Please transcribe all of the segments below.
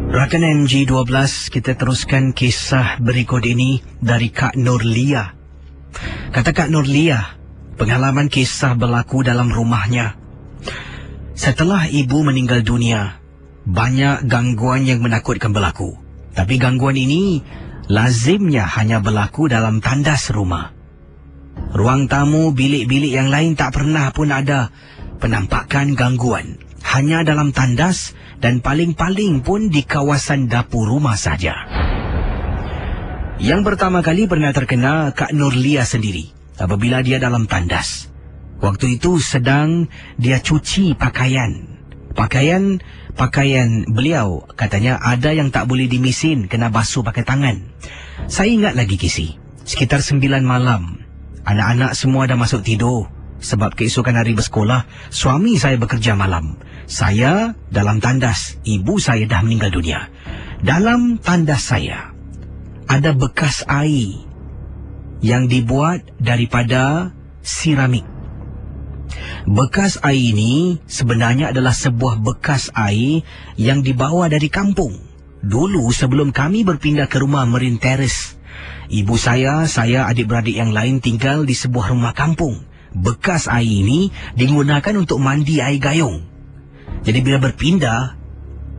Rakan MG12, kita teruskan kisah berikut ini dari Kak Nurlia. Kata Kak Nurlia, pengalaman kisah berlaku dalam rumahnya. Setelah ibu meninggal dunia, banyak gangguan yang menakutkan berlaku. Tapi gangguan ini lazimnya hanya berlaku dalam tandas rumah. Ruang tamu, bilik-bilik yang lain tak pernah pun ada penampakan gangguan. Hanya dalam tandas dan paling-paling pun di kawasan dapur rumah saja. Yang pertama kali pernah terkena Kak Nurlia sendiri apabila dia dalam tandas. Waktu itu sedang dia cuci pakaian. Pakaian beliau katanya ada yang tak boleh dimisin, kena basuh pakai tangan. Saya ingat lagi Kisi, sekitar 9 malam. Anak-anak semua dah masuk tidur. Sebab keesokan hari bersekolah, suami saya bekerja malam. Saya dalam tandas, ibu saya dah meninggal dunia. Dalam tandas saya, ada bekas air yang dibuat daripada siramik. Bekas air ini sebenarnya adalah sebuah bekas air yang dibawa dari kampung. Dulu sebelum kami berpindah ke rumah Marine Terrace, ibu saya adik-beradik yang lain tinggal di sebuah rumah kampung. Bekas air ini digunakan untuk mandi air gayung. Jadi bila berpindah,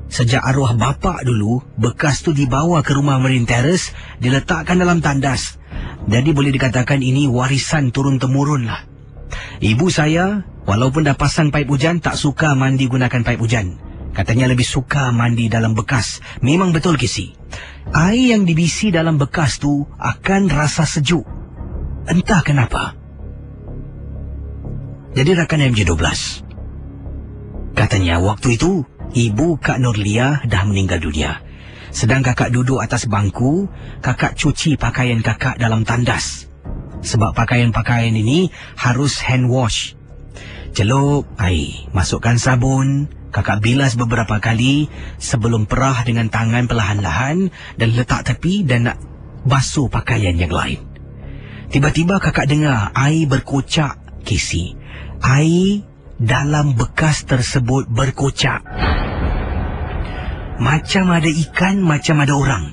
sejak arwah bapa dulu, bekas tu dibawa ke rumah Marine Terrace, diletakkan dalam tandas. Jadi boleh dikatakan ini warisan turun-temurun lah. Ibu saya, walaupun dah pasang paip hujan, tak suka mandi gunakan paip hujan. Katanya lebih suka mandi dalam bekas. Memang betul Kisi. Air yang dibisi dalam bekas tu akan rasa sejuk. Entah kenapa. Jadi rakan MJ12, katanya waktu itu ibu Kak Nurlia dah meninggal dunia. Sedang kakak duduk atas bangku, kakak cuci pakaian kakak dalam tandas. Sebab pakaian-pakaian ini harus hand wash. Celup air, masukkan sabun, kakak bilas beberapa kali sebelum perah dengan tangan perlahan-lahan dan letak tepi dan nak basuh pakaian yang lain. Tiba-tiba kakak dengar air berkocak, Kisi. Air dalam bekas tersebut berkocak. Macam ada ikan, macam ada orang.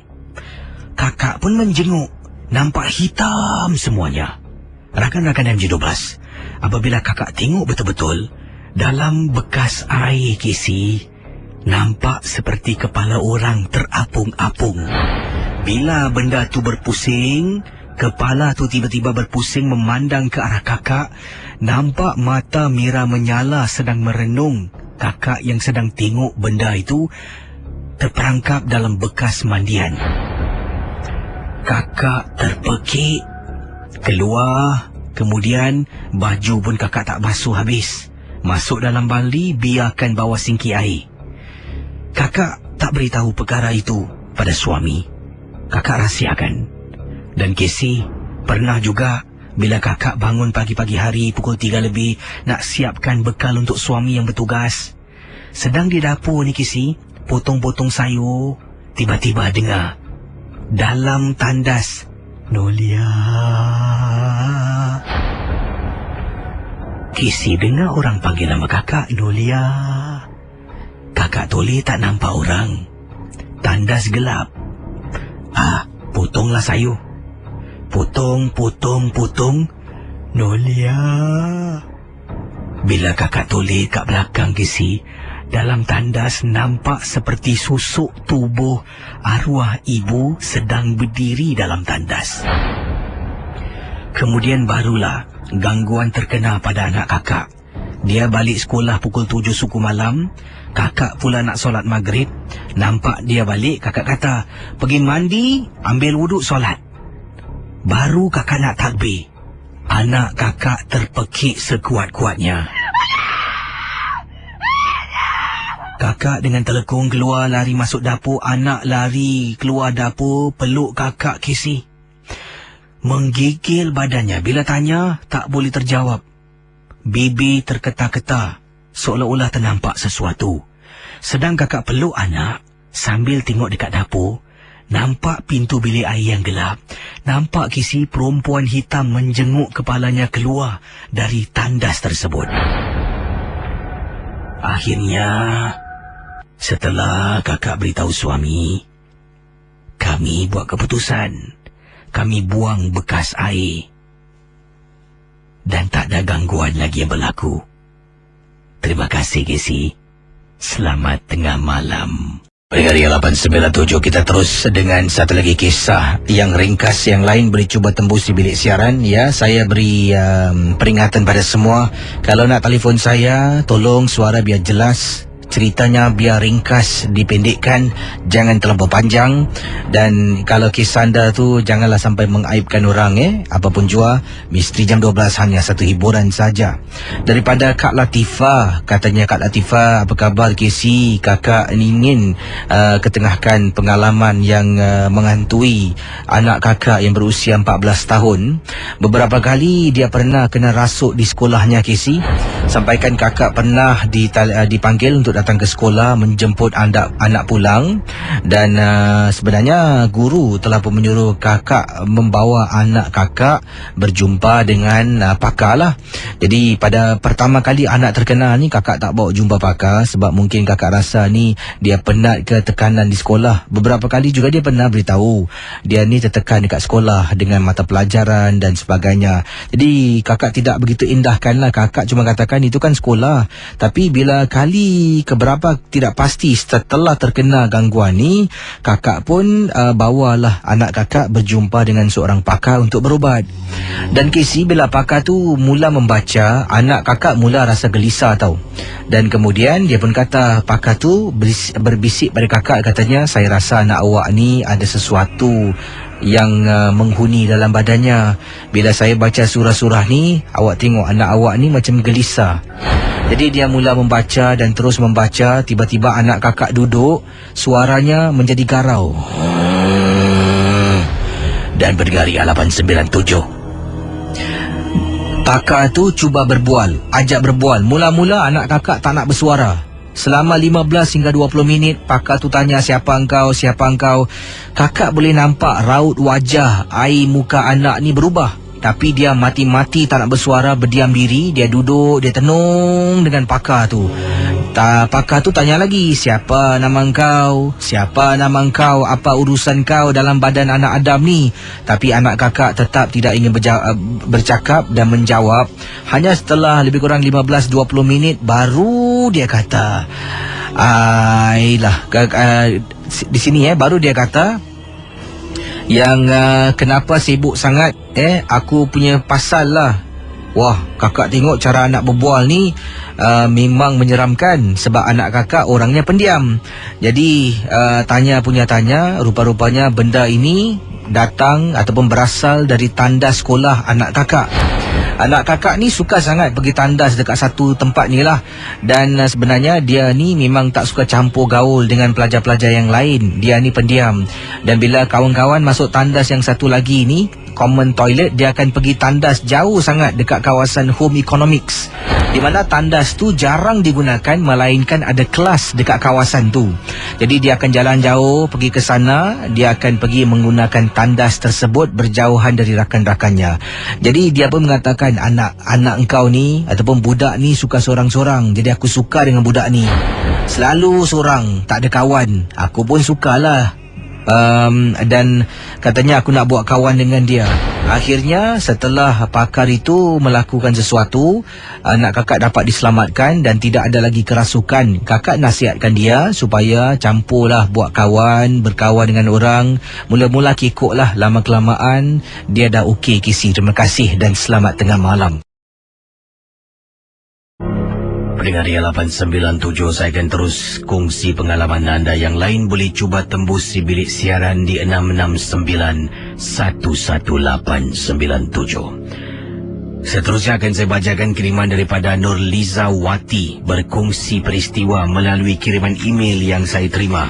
Kakak pun menjenguk. Nampak hitam semuanya. Rakan-rakan MJ12, apabila kakak tengok betul-betul, dalam bekas air Kisi, nampak seperti kepala orang terapung-apung. Bila benda tu berpusing, kepala tu tiba-tiba berpusing memandang ke arah kakak. Nampak mata Mira menyala sedang merenung. Kakak yang sedang tengok benda itu terperangkap dalam bekas mandian. Kakak terpekik, keluar. Kemudian baju pun kakak tak basuh habis. Masuk dalam baldi, biarkan bawa singki air. Kakak tak beritahu perkara itu pada suami. Kakak rahsiakan. Dan Kisi, pernah juga bila kakak bangun pagi-pagi hari pukul 3 lebih nak siapkan bekal untuk suami yang bertugas. Sedang di dapur ni Kisi, potong-potong sayur, tiba-tiba dengar dalam tandas, Nurlia. Kisi dengar orang panggil nama kakak, Nurlia. Kakak toleh tak nampak orang. Tandas gelap. Potonglah sayur. Potong. Nurlia. Bila kakak toleh kat belakang Kisi, dalam tandas nampak seperti susuk tubuh arwah ibu sedang berdiri dalam tandas. Kemudian barulah gangguan terkena pada anak kakak. Dia balik sekolah pukul 7 suku malam. Kakak pula nak solat maghrib. Nampak dia balik, kakak kata, pergi mandi, ambil wuduk solat. Baru kakak nak takbir, anak kakak terpekik sekuat-kuatnya. Kakak dengan telekung keluar, lari masuk dapur. Anak lari keluar dapur, peluk kakak Kisi. Menggigil badannya. Bila tanya, tak boleh terjawab. Bibi terketar-ketar, seolah-olah ternampak sesuatu. Sedang kakak peluk anak, sambil tengok dekat dapur, nampak pintu bilik air yang gelap. Nampak Kisi perempuan hitam menjenguk kepalanya keluar dari tandas tersebut. Akhirnya, Setelah kakak beritahu suami, kami buat keputusan. Kami buang bekas air. Dan tak ada gangguan lagi yang berlaku. Terima kasih, Casey. Selamat tengah malam. Pendengar 897, kita terus dengan satu lagi kisah yang ringkas yang lain boleh cuba tembus di bilik siaran. Ya, saya beri peringatan pada semua. Kalau nak telefon saya, tolong suara biar jelas. Ceritanya biar ringkas, dipendekkan, jangan terlalu panjang. Dan kalau kisah anda tu janganlah sampai mengaibkan orang. Apapun jua, Misteri Jam 12 hanya satu hiburan saja. Daripada Kak Latifah, katanya, Kak Latifah, apa khabar Casey? Kakak ingin ketengahkan pengalaman yang menghantui anak kakak yang berusia 14 tahun. Beberapa kali dia pernah kena rasuk di sekolahnya, Casey. Sampaikan kakak pernah dipanggil untuk datang ke sekolah menjemput anak pulang. Dan sebenarnya guru telah pun menyuruh kakak membawa anak kakak berjumpa dengan pakar lah. Jadi pada pertama kali anak terkena ni, kakak tak bawa jumpa pakar sebab mungkin kakak rasa ni dia penat ke tekanan di sekolah. Beberapa kali juga dia pernah beritahu dia ni tertekan dekat sekolah dengan mata pelajaran dan sebagainya. Jadi kakak tidak begitu indahkan lah. Kakak cuma katakan itu kan sekolah. Tapi bila kali keberapa tidak pasti setelah terkena gangguan ni, kakak pun bawalah anak kakak berjumpa dengan seorang pakar untuk berubat. Dan Casey, bila pakar tu mula membaca, anak kakak mula rasa gelisah tau. Dan kemudian dia pun kata, pakar tu berbisik pada kakak, katanya, saya rasa anak awak ni ada sesuatu yang menghuni dalam badannya. Bila saya baca surah-surah ni, awak tengok anak awak ni macam gelisah. Jadi dia mula membaca dan terus membaca. Tiba-tiba anak kakak duduk, suaranya menjadi garau. Dan bergari 897. Pakar tu cuba berbual, ajak berbual. Mula-mula anak kakak tak nak bersuara. Selama 15 hingga 20 minit, pakar tu tanya, siapa engkau, siapa engkau. Kakak boleh nampak raut wajah, air muka anak ni berubah. Tapi dia mati-mati tak nak bersuara, berdiam diri. Dia duduk, dia tenung dengan pakar tu. Pakar tu tanya lagi, siapa nama engkau? Siapa nama engkau? Apa urusan kau dalam badan anak Adam ni? Tapi anak kakak tetap tidak ingin bercakap dan menjawab. Hanya setelah lebih kurang 15-20 minit, baru dia kata, di sini baru dia kata, yang kenapa sibuk sangat? Aku punya pasal lah. Wah, kakak tengok cara anak berbual ni memang menyeramkan. Sebab anak kakak orangnya pendiam. Jadi tanya, rupa-rupanya benda ini datang ataupun berasal dari tandas sekolah anak kakak. Anak kakak ni suka sangat pergi tandas dekat satu tempat ni lah. Dan sebenarnya dia ni memang tak suka campur gaul dengan pelajar-pelajar yang lain. Dia ni pendiam. Dan bila kawan-kawan masuk tandas yang satu lagi ni, common toilet, dia akan pergi tandas jauh sangat dekat kawasan home economics, di mana tandas tu jarang digunakan, melainkan ada kelas dekat kawasan tu. Jadi dia akan jalan jauh pergi ke sana. Dia akan pergi menggunakan tandas tersebut berjauhan dari rakan-rakannya. Jadi dia pun mengatakan, anak engkau ni ataupun budak ni suka sorang-sorang. Jadi aku suka dengan budak ni. Selalu sorang, tak ada kawan. Aku pun sukalah. Dan katanya aku nak buat kawan dengan dia. Akhirnya setelah pakar itu melakukan sesuatu, anak kakak dapat diselamatkan dan tidak ada lagi kerasukan. Kakak nasihatkan dia supaya campurlah buat kawan, berkawan dengan orang. Mula-mula kekok lah, lama-kelamaan dia dah okey, Casey. Terima kasih dan selamat tengah malam. Pendengar 897, saya akan terus kongsi pengalaman anda. Yang lain boleh cuba tembus di bilik siaran di 669-11897. Seterusnya akan saya bacakan kiriman daripada Nurliza Wati, berkongsi peristiwa melalui kiriman email yang saya terima.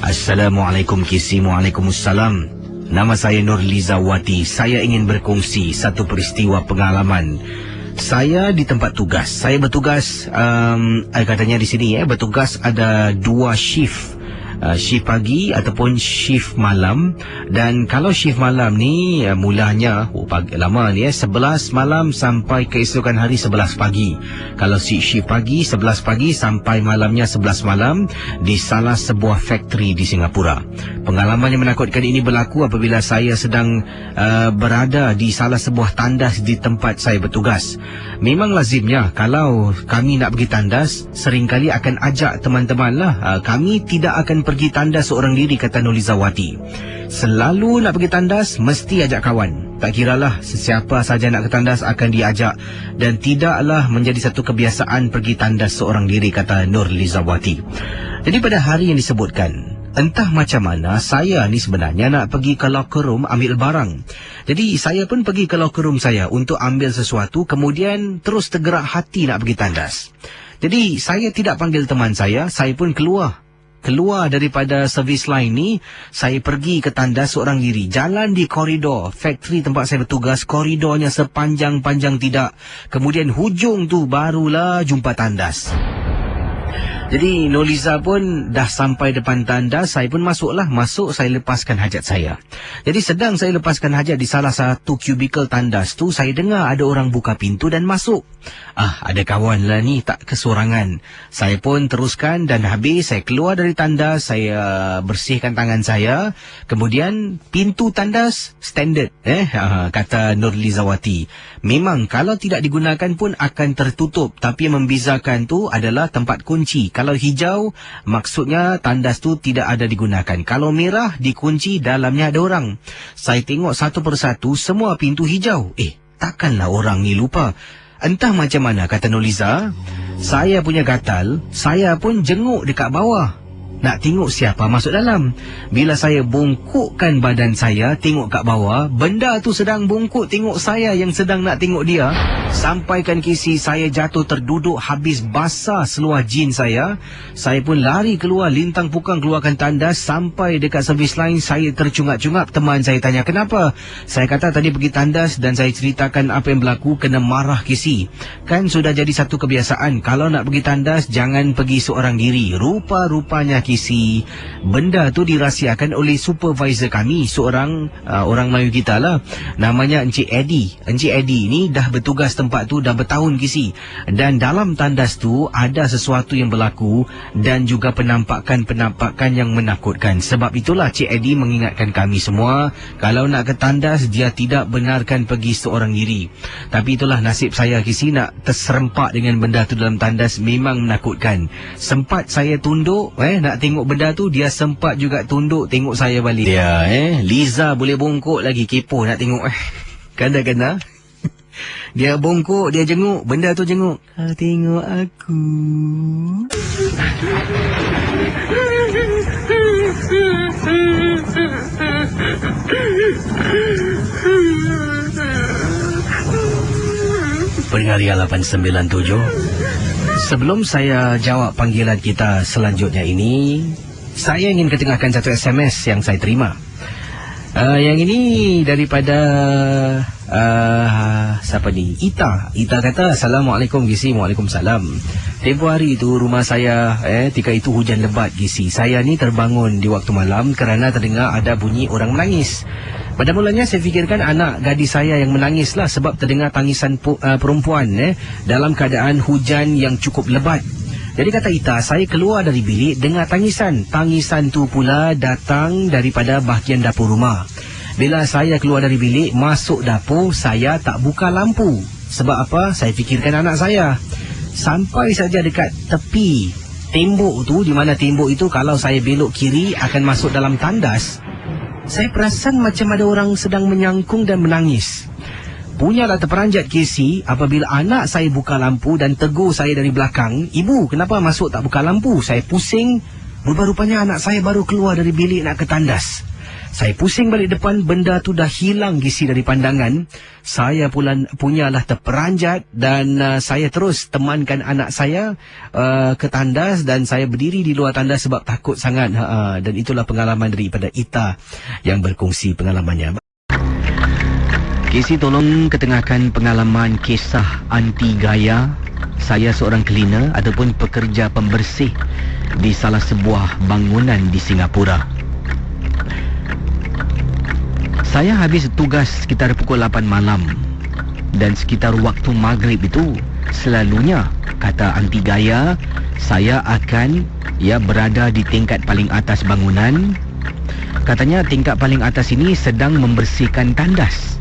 Assalamualaikum Casey. Waalaikumsalam. Nama saya Nurliza Wati. Saya ingin berkongsi satu peristiwa pengalaman. Saya di tempat tugas. Saya bertugas, katanya di sini bertugas ada 2 shift shift pagi ataupun shift malam. Dan kalau shift malam ni mulanya lama ni 11 malam sampai keesokan hari 11 pagi. Kalau shift pagi 11 pagi sampai malamnya 11 malam di salah sebuah factory di Singapura. Pengalaman yang menakutkan ini berlaku apabila saya sedang berada di salah sebuah tandas di tempat saya bertugas. Memang lazimnya kalau kami nak pergi tandas, seringkali akan ajak teman-teman lah. Kami tidak akan pergi tandas seorang diri, kata Nolizawati. Selalu nak pergi tandas, mesti ajak kawan. Tak kiralah sesiapa saja nak ke tandas akan diajak. Dan tidaklah menjadi satu kebiasaan pergi tandas seorang diri, kata Nolizawati. Jadi pada hari yang disebutkan, entah macam mana saya ni sebenarnya nak pergi ke locker room ambil barang. Jadi saya pun pergi ke locker room saya untuk ambil sesuatu, kemudian terus tergerak hati nak pergi tandas. Jadi saya tidak panggil teman saya pun keluar daripada servis line ni. Saya pergi ke tandas seorang diri. Jalan di koridor factory tempat saya bertugas, koridornya sepanjang-panjang tidak. Kemudian hujung tu barulah jumpa tandas. Jadi Noliza pun dah sampai depan tandas, saya pun masuk, saya lepaskan hajat saya. Jadi sedang saya lepaskan hajat di salah satu kubikel tandas tu, saya dengar ada orang buka pintu dan masuk. Ada kawan lah ni, tak kesorangan. Saya pun teruskan dan habis saya keluar dari tandas, saya bersihkan tangan saya. Kemudian pintu tandas standard, kata Nurlizawati. Memang kalau tidak digunakan pun akan tertutup, tapi yang membezakan tu adalah tempat kunci. Kalau hijau, maksudnya tandas tu tidak ada digunakan. Kalau merah, dikunci, dalamnya ada orang. Saya tengok satu persatu, semua pintu hijau. Takkanlah orang ni lupa. Entah macam mana, kata Noliza, saya punya gatal, saya pun jenguk dekat bawah. Nak tengok siapa masuk dalam. Bila saya bungkukkan badan saya, tengok kat bawah, benda tu sedang bungkuk tengok saya yang sedang nak tengok dia. Sampaikan kisi, saya jatuh terduduk habis basah seluar jin saya. Saya pun lari keluar, lintang pukang keluarkan tandas. Sampai dekat servis line, saya tercungap-cungap. Teman saya tanya, kenapa? Saya kata tadi pergi tandas dan saya ceritakan apa yang berlaku, kena marah kisi. Kan sudah jadi satu kebiasaan, kalau nak pergi tandas, jangan pergi seorang diri. Rupa-rupanya kisi, benda tu dirahsiakan oleh supervisor kami, seorang orang Melayu kita lah, namanya Encik Eddie. Encik Eddie ni dah bertugas tempat tu dah bertahun kisi. Dan dalam tandas tu ada sesuatu yang berlaku dan juga penampakan-penampakan yang menakutkan. Sebab itulah Cik Eddie mengingatkan kami semua, kalau nak ke tandas, dia tidak benarkan pergi seorang diri. Tapi itulah nasib saya kisi, nak terserempak dengan benda tu dalam tandas memang menakutkan. Sempat saya tunduk, nak tengok benda tu, dia sempat juga tunduk tengok saya balik. Dia Liza boleh bongkok lagi, kepo nak tengok. Kadang-kadang dia bongkok, dia jenguk, benda tu jenguk. Tengok aku. Pendengar 897, sebelum saya jawab panggilan kita selanjutnya ini, saya ingin ketengahkan satu SMS yang saya terima. Yang ini daripada siapa ni? Ita kata, Assalamualaikum Gisi. Waalaikumsalam. Tempoh hari itu rumah saya ketika itu hujan lebat Gisi. Saya ni terbangun di waktu malam kerana terdengar ada bunyi orang menangis. Pada mulanya saya fikirkan anak gadis saya yang menangis lah, sebab terdengar tangisan perempuan dalam keadaan hujan yang cukup lebat. Jadi kata Ita, saya keluar dari bilik dengar tangisan. Tangisan tu pula datang daripada bahagian dapur rumah. Bila saya keluar dari bilik, masuk dapur, saya tak buka lampu. Sebab apa? Saya fikirkan anak saya. Sampai saja dekat tepi tembok tu, di mana tembok itu kalau saya belok kiri akan masuk dalam tandas, saya perasan macam ada orang sedang menyangkung dan menangis. Punyalah terperanjat Casey apabila anak saya buka lampu dan tegur saya dari belakang, "Ibu, kenapa masuk tak buka lampu?" Saya pusing, rupa-rupanya anak saya baru keluar dari bilik nak ke tandas. Saya pusing balik depan, benda tu dah hilang Casey dari pandangan. Saya punyalah terperanjat dan saya terus temankan anak saya ke tandas dan saya berdiri di luar tandas sebab takut sangat. Dan itulah pengalaman daripada Ita yang berkongsi pengalamannya. Casey, tolong ketengahkan pengalaman kisah anti gaya. Saya seorang cleaner ataupun pekerja pembersih di salah sebuah bangunan di Singapura. Saya habis tugas sekitar pukul 8 malam dan sekitar waktu maghrib itu selalunya, kata anti gaya, saya akan berada di tingkat paling atas bangunan. Katanya tingkat paling atas ini sedang membersihkan tandas.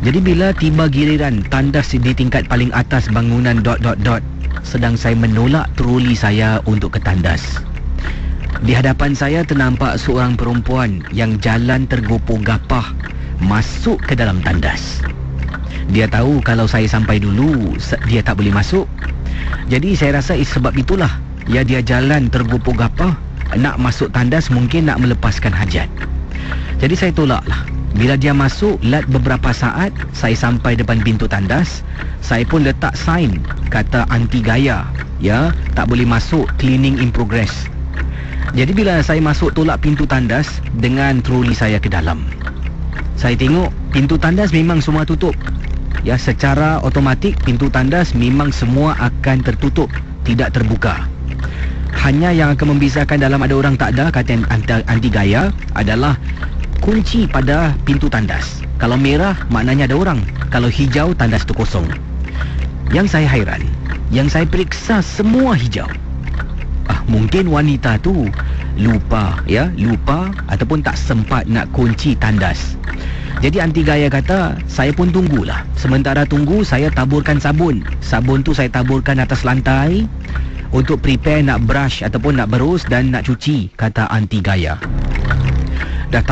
Jadi bila tiba giliran tandas di tingkat paling atas bangunan ... sedang saya menolak troli saya untuk ke tandas. Di hadapan saya ternampak seorang perempuan yang jalan tergopoh gapah masuk ke dalam tandas. Dia tahu kalau saya sampai dulu, dia tak boleh masuk. Jadi saya rasa sebab itulah dia jalan tergopoh gapah nak masuk tandas, mungkin nak melepaskan hajat. Jadi saya tolaklah. Bila dia masuk, lat beberapa saat saya sampai depan pintu tandas, saya pun letak sign kata anti gaya, tak boleh masuk, cleaning in progress. Jadi bila saya masuk tolak pintu tandas dengan troli saya ke dalam, saya tengok pintu tandas memang semua tutup. Secara automatik pintu tandas memang semua akan tertutup, tidak terbuka. Hanya yang akan membezakan dalam ada orang tak ada, kata anti gaya, adalah kunci pada pintu tandas. Kalau merah maknanya ada orang, kalau hijau tandas tu kosong. Yang saya hairan, yang saya periksa semua hijau. Mungkin wanita tu lupa ataupun tak sempat nak kunci tandas. Jadi anti gaya kata, saya pun tunggulah. Sementara tunggu, saya taburkan sabun. Sabun tu saya taburkan atas lantai untuk prepare nak brush ataupun nak berus dan nak cuci, kata anti gaya. Dah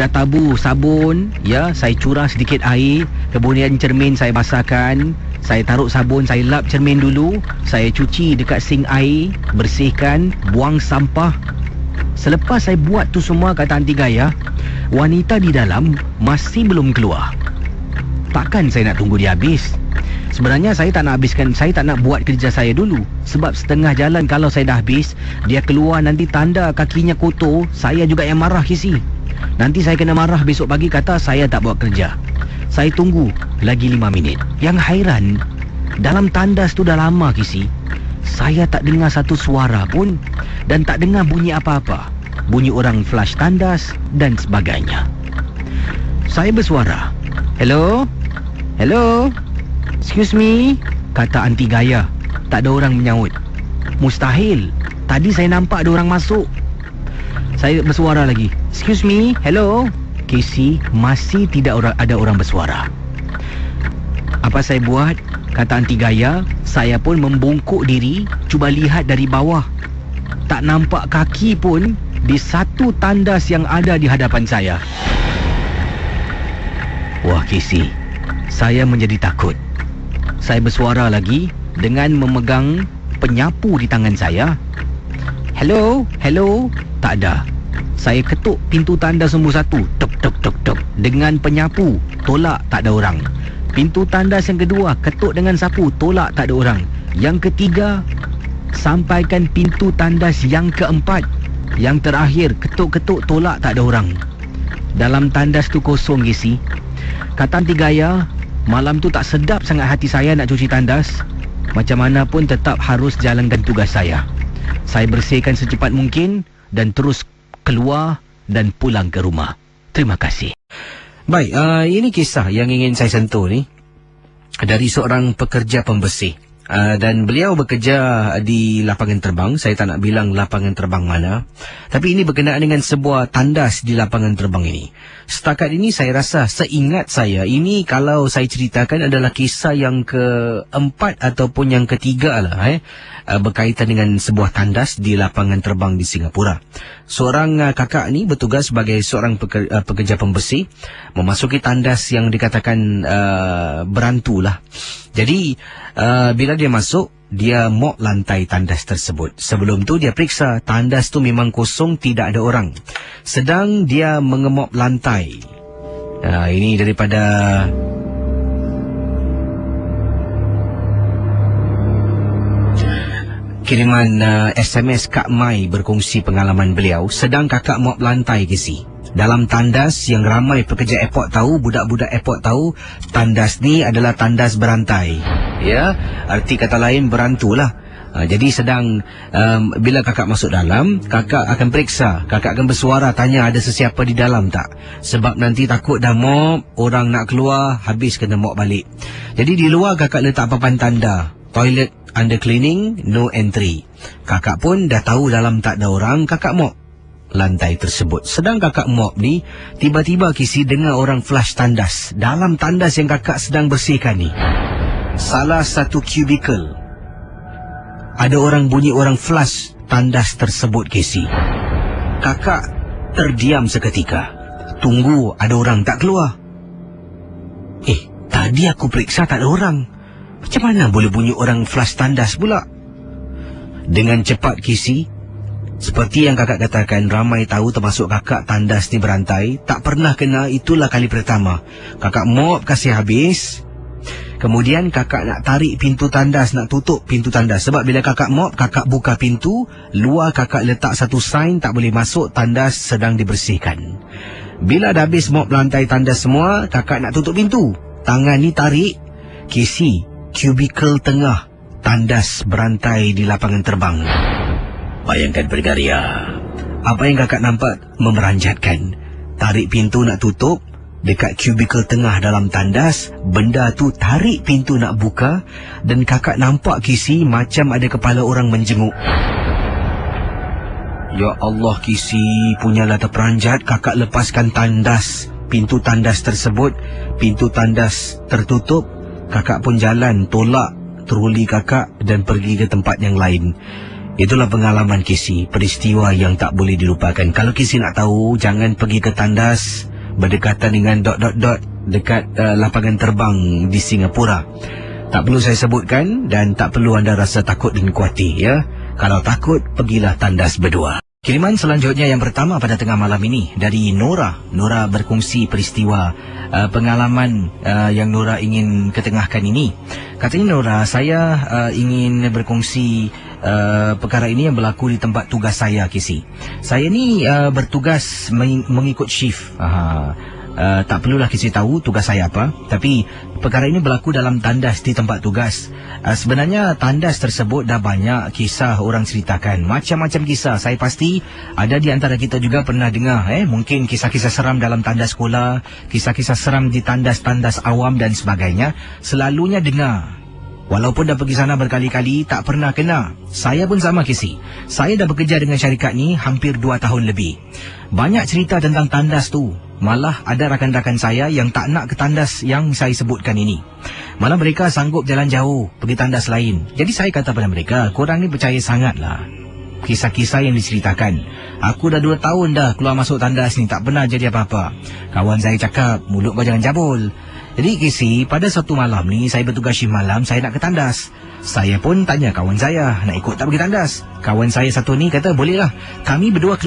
tabur sabun, saya curah sedikit air, kemudian cermin saya basahkan, saya taruh sabun, saya lap cermin dulu, saya cuci dekat sink air, bersihkan, buang sampah. Selepas saya buat tu semua, kata anti gaya, wanita di dalam masih belum keluar. Takkan saya nak tunggu dia habis? Sebenarnya saya tak nak buat kerja saya dulu. Sebab setengah jalan kalau saya dah habis, dia keluar nanti tanda kakinya kotor, saya juga yang marah kisi. Nanti saya kena marah besok pagi, kata saya tak buat kerja. Saya tunggu lagi 5 minit. Yang hairan, dalam tandas tu dah lama kisi, saya tak dengar satu suara pun dan tak dengar bunyi apa-apa. Bunyi orang flush tandas dan sebagainya. Saya bersuara, "Hello? Hello? Excuse me?" kata anti gaya. Tak ada orang menyaut. Mustahil. Tadi saya nampak ada orang masuk. Saya bersuara lagi, "Excuse me? Hello?" Casey, masih tidak ada orang bersuara. Apa saya buat? Kata anti gaya. Saya pun membungkuk diri, cuba lihat dari bawah. Tak nampak kaki pun di satu tandas yang ada di hadapan saya. Wah Casey, saya menjadi takut. Saya bersuara lagi dengan memegang penyapu di tangan saya. "Hello? Hello?" Tak ada. Saya ketuk pintu tandas nombor 1. Tok tok tok tok dengan penyapu. Tolak, tak ada orang. Pintu tandas yang kedua, ketuk dengan sapu. Tolak, tak ada orang. Yang ketiga, sampaikan pintu tandas yang keempat. Yang terakhir, ketuk-ketuk, tolak, tak ada orang. Dalam tandas tu kosong, Gisi. Kata anti gaya, malam tu tak sedap sangat hati saya nak cuci tandas. Macam mana pun tetap harus jalankan tugas saya. Saya bersihkan secepat mungkin dan terus keluar dan pulang ke rumah. Terima kasih. Baik, ini kisah yang ingin saya sentuh ni dari seorang pekerja pembersih. Dan beliau bekerja di lapangan terbang. Saya tak nak bilang lapangan terbang mana, tapi ini berkenaan dengan sebuah tandas di lapangan terbang ini. Setakat ini saya rasa, seingat saya, ini kalau saya ceritakan adalah kisah yang keempat ataupun yang ketiga lah berkaitan dengan sebuah tandas di lapangan terbang di Singapura. Seorang kakak ni bertugas sebagai seorang pekerja pembersih, memasuki tandas yang dikatakan berantu lah. Jadi bila dia masuk, dia mop lantai tandas tersebut. Sebelum tu dia periksa tandas tu memang kosong, tidak ada orang. Sedang dia mengemop lantai. Ini daripada kiriman SMS Kak Mai berkongsi pengalaman beliau. Sedang kakak mop lantai Kisi dalam tandas yang ramai pekerja airport tahu, budak-budak airport tahu, tandas ni adalah tandas berantai. Ya, arti kata lain berantulah. Jadi sedang bila kakak masuk dalam, kakak akan periksa, kakak akan bersuara tanya ada sesiapa di dalam tak. Sebab nanti takut dah mop, orang nak keluar, habis kena mop balik. Jadi di luar kakak letak papan tanda, toilet under cleaning, no entry. Kakak pun dah tahu dalam tak ada orang, kakak mop lantai tersebut. Sedang kakak mop ni, tiba-tiba Kisi dengar orang flush tandas dalam tandas yang kakak sedang bersihkan ni. Salah satu cubicle, ada orang bunyi orang flush tandas tersebut, Kisi. Kakak terdiam seketika, tunggu ada orang tak keluar. Tadi aku periksa tak ada orang, macam mana boleh bunyi orang flush tandas pula? Dengan cepat, Kisi, seperti yang kakak katakan, ramai tahu termasuk kakak tandas ni berantai, tak pernah kena. Itulah kali pertama. Kakak mop kasih habis, kemudian kakak nak tarik pintu tandas, nak tutup pintu tandas. Sebab bila kakak mop, kakak buka pintu, luar kakak letak satu sign tak boleh masuk, tandas sedang dibersihkan. Bila dah habis mop lantai tandas semua, kakak nak tutup pintu. Tangan ni tarik, Kisi, kubikel tengah tandas berantai di lapangan terbang. Bayangkan Bergaria, apa yang kakak nampak memeranjatkan. Tarik pintu nak tutup, dekat kubikel tengah dalam tandas, benda tu tarik pintu nak buka, dan kakak nampak, Kisi, macam ada kepala orang menjenguk. Ya Allah, Kisi, punyalah terperanjat. Kakak lepaskan tandas, pintu tandas tersebut. Pintu tandas tertutup. Kakak pun jalan, tolak troli kakak dan pergi ke tempat yang lain. Itulah pengalaman Kisi, peristiwa yang tak boleh dilupakan. Kalau Kisi nak tahu, jangan pergi ke tandas berdekatan dengan ... dekat lapangan terbang di Singapura. Tak perlu saya sebutkan dan tak perlu anda rasa takut dan kuati, ya. Kalau takut, pergilah tandas berdua. Kiriman selanjutnya yang pertama pada tengah malam ini dari Nora. Nora berkongsi peristiwa pengalaman yang Nora ingin ketengahkan ini. Katanya, Nora, saya ingin berkongsi perkara ini yang berlaku di tempat tugas saya, Kisi. Saya ni bertugas mengikut shift. Tak perlulah Kisi tahu tugas saya apa, tapi perkara ini berlaku dalam tandas di tempat tugas. Sebenarnya tandas tersebut dah banyak kisah orang ceritakan, macam-macam kisah. Saya pasti ada di antara kita juga pernah dengar, mungkin kisah-kisah seram dalam tandas sekolah, kisah-kisah seram di tandas-tandas awam dan sebagainya. Selalunya dengar. Walaupun dah pergi sana berkali-kali, tak pernah kena. Saya pun sama, Kisi. Saya dah bekerja dengan syarikat ni hampir 2 tahun lebih. Banyak cerita tentang tandas tu. Malah ada rakan-rakan saya yang tak nak ke tandas yang saya sebutkan ini. Malah mereka sanggup jalan jauh, pergi tandas lain. Jadi saya kata pada mereka, korang ni percaya sangatlah kisah-kisah yang diceritakan. Aku dah 2 tahun dah keluar masuk tandas ni, tak pernah jadi apa-apa. Kawan saya cakap, mulut kau jangan cabul. Jadi Kisi, pada satu malam ni saya bertugas shift malam, saya nak ke tandas. Saya pun tanya kawan saya, nak ikut tak pergi tandas? Kawan saya satu ni kata, bolehlah. Kami berdua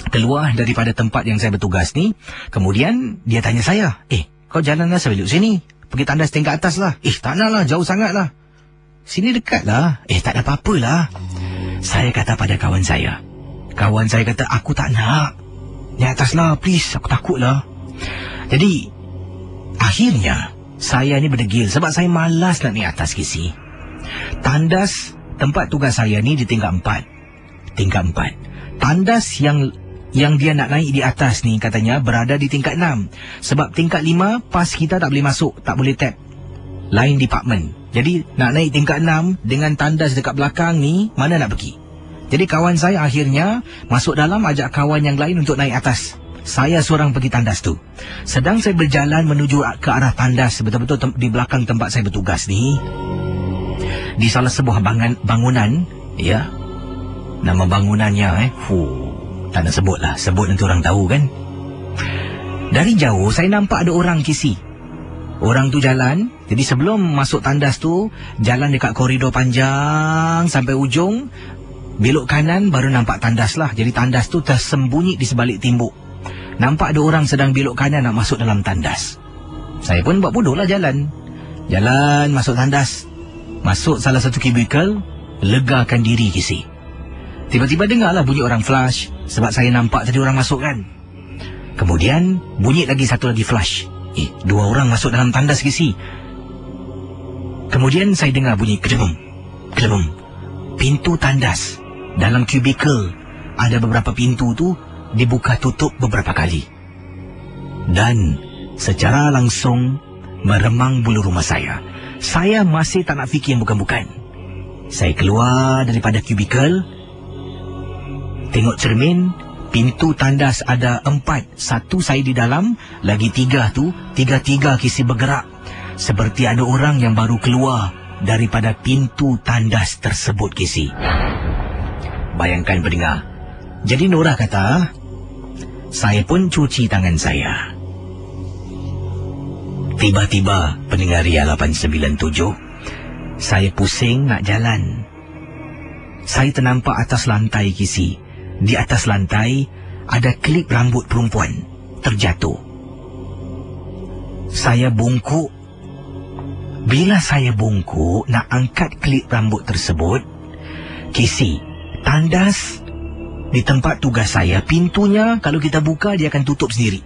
keluar daripada tempat yang saya bertugas ni. Kemudian dia tanya saya, kau jalanlah sampai duduk sini, pergi tandas tingkat atas lah. Tak nak lah, jauh sangat lah. Sini dekat lah. Tak ada apa-apa lah. Saya kata pada kawan saya. Kawan saya kata, aku tak nak. Naik atas lah, please, aku takut lah. Jadi akhirnya saya ni berdegil sebab saya malas nak naik atas, Kisi. Tandas tempat tugas saya ni di tingkat 4. Tandas yang dia nak naik di atas ni katanya berada di tingkat 6. Sebab tingkat 5 pas kita tak boleh masuk, tak boleh tap, lain department. Jadi nak naik tingkat 6 dengan tandas dekat belakang ni, mana nak pergi? Jadi kawan saya akhirnya masuk dalam, ajak kawan yang lain untuk naik atas. Saya seorang pergi tandas tu. Sedang saya berjalan menuju ke arah tandas, betul-betul di belakang tempat saya bertugas ni, di salah sebuah bangunan, ya. Nama bangunannya tak nak sebut lah, sebut nanti orang tahu kan. Dari jauh saya nampak ada orang, Kisi. Orang tu jalan. Jadi sebelum masuk tandas tu, jalan dekat koridor panjang sampai ujung, belok kanan baru nampak tandas lah. Jadi tandas tu tersembunyi di sebalik timbuk. Nampak ada orang sedang belok kanan nak masuk dalam tandas. Saya pun buat bodoh lah, jalan masuk tandas. Masuk salah satu kubikel, legakan diri, Kisi. Tiba-tiba dengarlah bunyi orang flush. Sebab saya nampak tadi orang masuk kan. Kemudian bunyi lagi satu lagi flush. 2 orang masuk dalam tandas, Kisi. Kemudian saya dengar bunyi kedebum. pintu tandas dalam kubikel, ada beberapa pintu tu dibuka tutup beberapa kali. Dan secara langsung meremang bulu rumah saya. Saya masih tak nak fikir yang bukan-bukan. Saya keluar daripada kubikel, tengok cermin, pintu tandas ada 4. 1 saya di dalam, lagi 3 tu, tiga-tiga kisi bergerak. Seperti ada orang yang baru keluar daripada pintu tandas tersebut, kisi. Bayangkan pendengar. Jadi Nora kata, saya pun cuci tangan saya. Tiba-tiba pendengar Ria 897, saya pusing nak jalan. Saya ternampak atas lantai, kisi. Di atas lantai ada klip rambut perempuan terjatuh. Saya bungkuk. Bila saya bungkuk nak angkat klip rambut tersebut, kisi, tandas di tempat tugas saya, pintunya kalau kita buka dia akan tutup sendiri.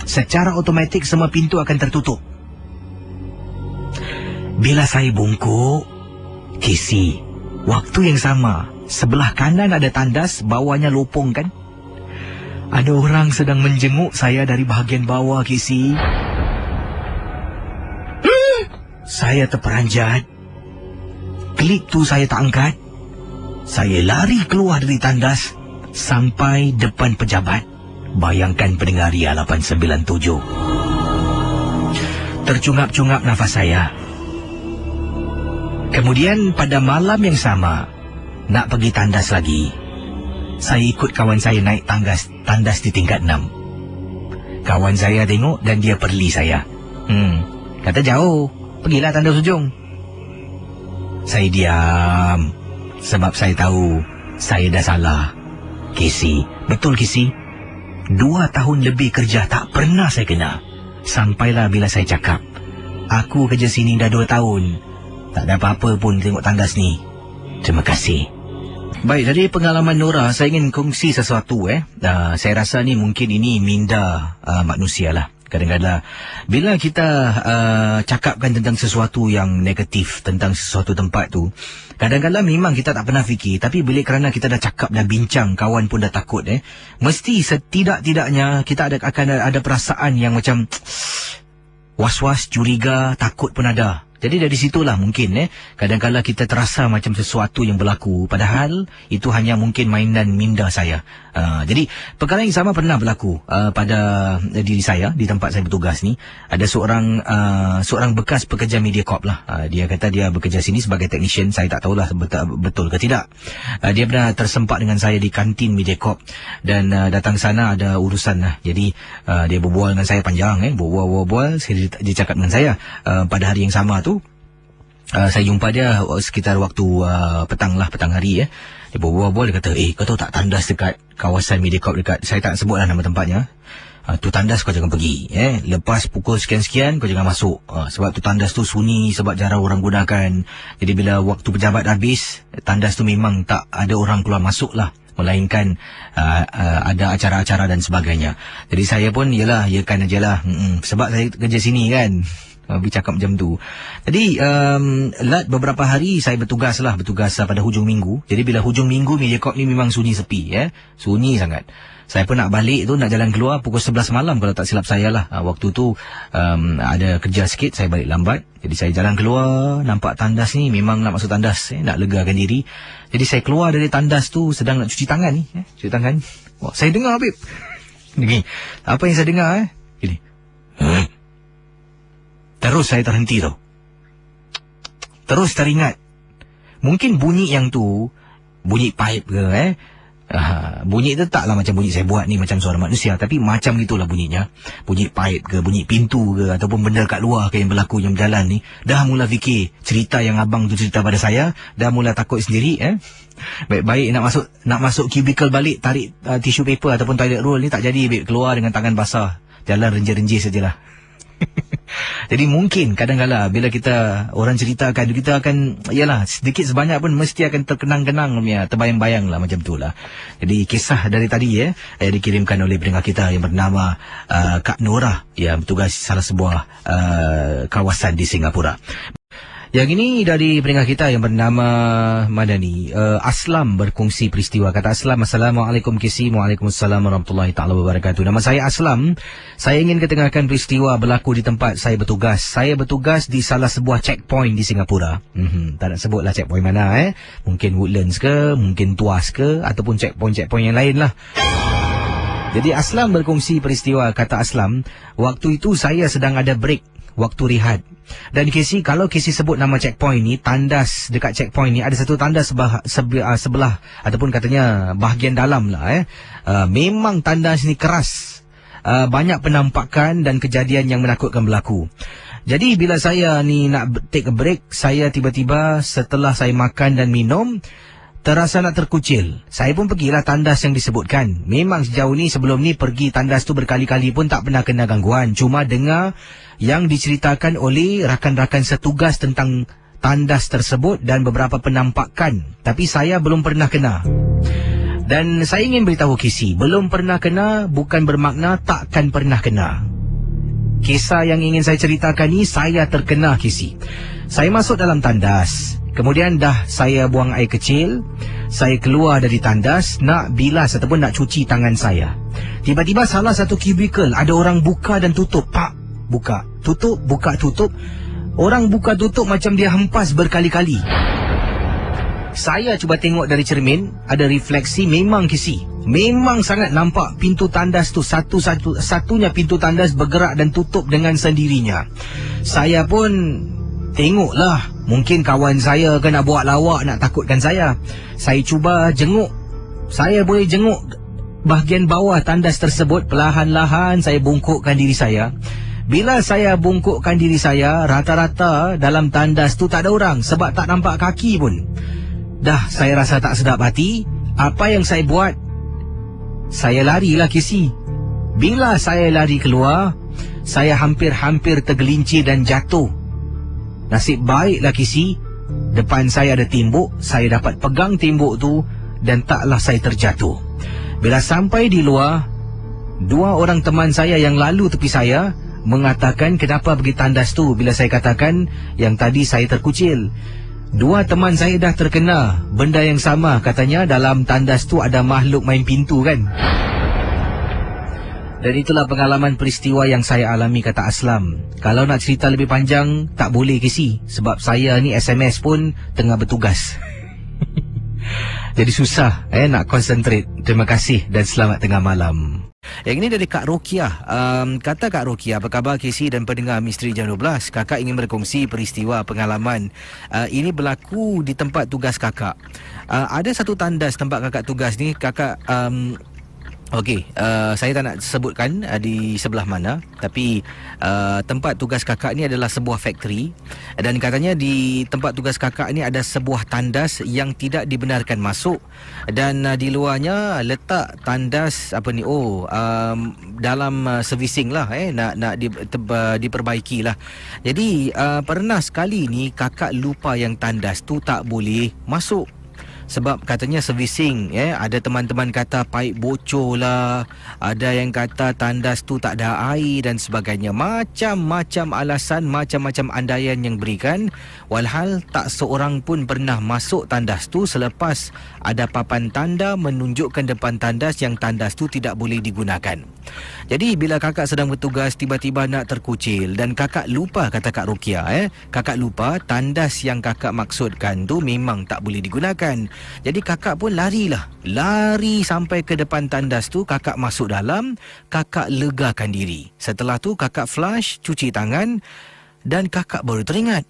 Secara automatik semua pintu akan tertutup. Bila saya bungkuk, kisi, waktu yang sama, sebelah kanan ada tandas, bawahnya lopong kan? Ada orang sedang menjenguk saya dari bahagian bawah, kisi. Saya terperanjat. Klip tu saya tak angkat. Saya lari keluar dari tandas sampai depan pejabat. Bayangkan pendengar Ria 897. Tercungap-cungap nafas saya. Kemudian pada malam yang sama, nak pergi tandas lagi, saya ikut kawan saya naik tandas di tingkat 6. Kawan saya tengok dan dia perli saya. Kata jauh, pergilah tandas ujung. Saya diam, sebab saya tahu saya dah salah. Kisi, betul kisi, 2 tahun lebih kerja tak pernah saya kena. Sampailah bila saya cakap, aku kerja sini dah 2 tahun. Tak ada apa-apa pun tengok tandas ni. Terima kasih. Baik, dari pengalaman Nora, saya ingin kongsi sesuatu. Saya rasa ni mungkin ini minda manusia lah. Kadang-kadang bila kita cakapkan tentang sesuatu yang negatif tentang sesuatu tempat tu, kadang-kadang memang kita tak pernah fikir. Tapi bila kerana kita dah cakap, dah bincang, kawan pun dah takut, mesti setidak-tidaknya kita akan ada perasaan yang macam was-was, curiga, takut pun ada. Jadi dari situlah mungkin kadang-kadang kita terasa macam sesuatu yang berlaku, padahal itu hanya mungkin mainan minda saya. Jadi perkara yang sama pernah berlaku pada diri saya di tempat saya bertugas ni. Ada seorang bekas pekerja Mediacorp lah. Dia kata dia bekerja sini sebagai technician. Saya tak tahulah betul ke tidak. Dia pernah tersempat dengan saya di kantin Mediacorp dan datang sana ada urusan lah. Jadi dia berbual dengan saya panjang, berbual. Dia cakap dengan saya pada hari yang sama tu. Saya jumpa dia sekitar waktu petang hari. Dia berbual, dia kata, kau tahu tak tandas dekat kawasan Mediacorp dekat, saya tak sebutlah nama tempatnya. Tu tandas kau jangan pergi. Lepas pukul sekian-sekian kau jangan masuk. Sebab tu tandas tu sunyi, sebab jarang orang gunakan. Jadi bila waktu pejabat habis, tandas tu memang tak ada orang keluar masuk lah. Melainkan ada acara-acara dan sebagainya. Jadi saya pun yakan aje lah. Sebab saya kerja sini kan. Bercakap macam tu. Jadi beberapa hari saya bertugas pada hujung minggu. Jadi bila hujung minggu Mediacorp ni memang sunyi sepi, sunyi sangat. Saya pun nak balik tu, nak jalan keluar pukul 11 malam kalau tak silap saya lah. Waktu tu ada kerja sikit, saya balik lambat. Jadi saya jalan keluar, nampak tandas ni, memang nak masuk tandas, nak legakan diri. Jadi saya keluar dari tandas tu, sedang nak cuci tangan ni, cuci tangan. Wah, saya dengar, Beb. Ni, apa yang saya dengar Gini. Terus saya terhenti tu. Terus teringat. Mungkin bunyi yang tu, bunyi pipe ke, bunyi tu taklah macam bunyi saya buat ni, macam suara manusia. Tapi macam gitulah bunyinya. Bunyi pipe ke, bunyi pintu ke, ataupun benda kat luar ke yang berlaku, yang berjalan ni. Dah mula fikir cerita yang abang tu cerita pada saya. Dah mula takut sendiri. Baik-baik nak masuk kubikel balik, tarik tisu paper ataupun toilet roll ni tak jadi, babe. Keluar dengan tangan basah. Jalan renjih-renjih sajalah. Jadi mungkin kadang-kadang bila orang ceritakan, kita akan, sedikit sebanyak pun mesti akan terkenang-kenang, terbayang-bayang lah macam tu lah. Jadi kisah dari tadi dikirimkan oleh pendengar kita yang bernama Kak Nora, yang bertugas salah sebuah kawasan di Singapura. Yang ini dari pendengar kita yang bernama Madani. Aslam berkongsi peristiwa. Kata Aslam, Assalamualaikum Kisi. Waalaikumsalam warahmatullahi ta'ala wabarakatuh. Nama saya Aslam. Saya ingin ketengahkan peristiwa berlaku di tempat saya bertugas. Saya bertugas di salah sebuah checkpoint di Singapura. Tak nak sebutlah checkpoint mana. Mungkin Woodlands ke, mungkin Tuas ke, ataupun checkpoint-checkpoint yang lain lah. Jadi Aslam berkongsi peristiwa. Kata Aslam, waktu itu saya sedang ada break, waktu rehat. Dan Casey, kalau Casey sebut nama checkpoint ni, tandas dekat checkpoint ni, ada satu tandas sebelah ataupun katanya bahagian dalam lah. Memang tandas ni keras. Banyak penampakan dan kejadian yang menakutkan berlaku. Jadi bila saya ni nak take a break, saya tiba-tiba setelah saya makan dan minum, terasa nak terkucil. Saya pun pergilah tandas yang disebutkan. Memang sejauh ni, sebelum ni pergi tandas tu berkali-kali pun tak pernah kena gangguan. Cuma dengar yang diceritakan oleh rakan-rakan setugas tentang tandas tersebut dan beberapa penampakan. Tapi saya belum pernah kena. Dan saya ingin beritahu Kisi, belum pernah kena bukan bermakna takkan pernah kena. Kisah yang ingin saya ceritakan ni, saya terkena Kisi. Saya masuk dalam tandas. Kemudian dah saya buang air kecil. Saya keluar dari tandas nak bilas ataupun nak cuci tangan saya. Tiba-tiba salah satu kubikel ada orang buka dan tutup. Pak, buka, tutup, buka, tutup. Orang buka tutup macam dia hempas berkali-kali. Saya cuba tengok dari cermin, ada refleksi, memang Kisi. Memang sangat nampak pintu tandas tu, satunya pintu tandas bergerak dan tutup dengan sendirinya. Saya pun tengoklah, mungkin kawan saya ke nak buat lawak, nak takutkan saya. Saya cuba jenguk. Saya boleh jenguk bahagian bawah tandas tersebut. Perlahan-lahan saya bungkukkan diri saya. Bila saya bungkukkan diri saya, rata-rata dalam tandas tu tak ada orang, sebab tak nampak kaki pun. Dah saya rasa tak sedap hati. Apa yang saya buat? Saya larilah Kisi. Bila saya lari keluar, saya hampir-hampir tergelincir dan jatuh. Nasib baiklah Kisi, depan saya ada tembok. Saya dapat pegang tembok tu dan taklah saya terjatuh. Bila sampai di luar, dua orang teman saya yang lalu tepi saya mengatakan kenapa pergi tandas tu bila saya katakan yang tadi saya terkucil. Dua teman saya dah terkena benda yang sama. Katanya dalam tandas tu ada makhluk main pintu kan. Dan itulah pengalaman peristiwa yang saya alami, kata Aslam. Kalau nak cerita lebih panjang, tak boleh Kisi. Sebab saya ni SMS pun tengah bertugas. Jadi susah nak concentrate. Terima kasih dan selamat tengah malam. Yang ini dari Kak Rokiah. Kata Kak Rokiah, apa khabar Casey dan pendengar Misteri Jam 12? Kakak ingin berkongsi peristiwa pengalaman. Ini berlaku di tempat tugas kakak. Ada satu tandas tempat kakak tugas ni. Kakak okey, saya tak nak sebutkan di sebelah mana, tapi tempat tugas kakak ni adalah sebuah factory. Dan katanya di tempat tugas kakak ni ada sebuah tandas yang tidak dibenarkan masuk. Dan di luarnya letak tandas dalam servicing lah, nak diperbaiki lah. Jadi pernah sekali ni kakak lupa yang tandas tu tak boleh masuk. Sebab katanya servicing, ada teman-teman kata paip bocor lah, ada yang kata tandas tu tak ada air dan sebagainya. Macam-macam alasan, macam-macam andaian yang berikan. Walhal tak seorang pun pernah masuk tandas tu selepas ada papan tanda menunjukkan depan tandas yang tandas tu tidak boleh digunakan. Jadi bila kakak sedang bertugas, tiba-tiba nak terkucil dan kakak lupa, kata Kak Rukia, kakak lupa tandas yang kakak maksudkan tu memang tak boleh digunakan. Jadi kakak pun lari sampai ke depan tandas tu. Kakak masuk dalam, kakak legakan diri. Setelah tu kakak flush, cuci tangan, dan kakak baru teringat,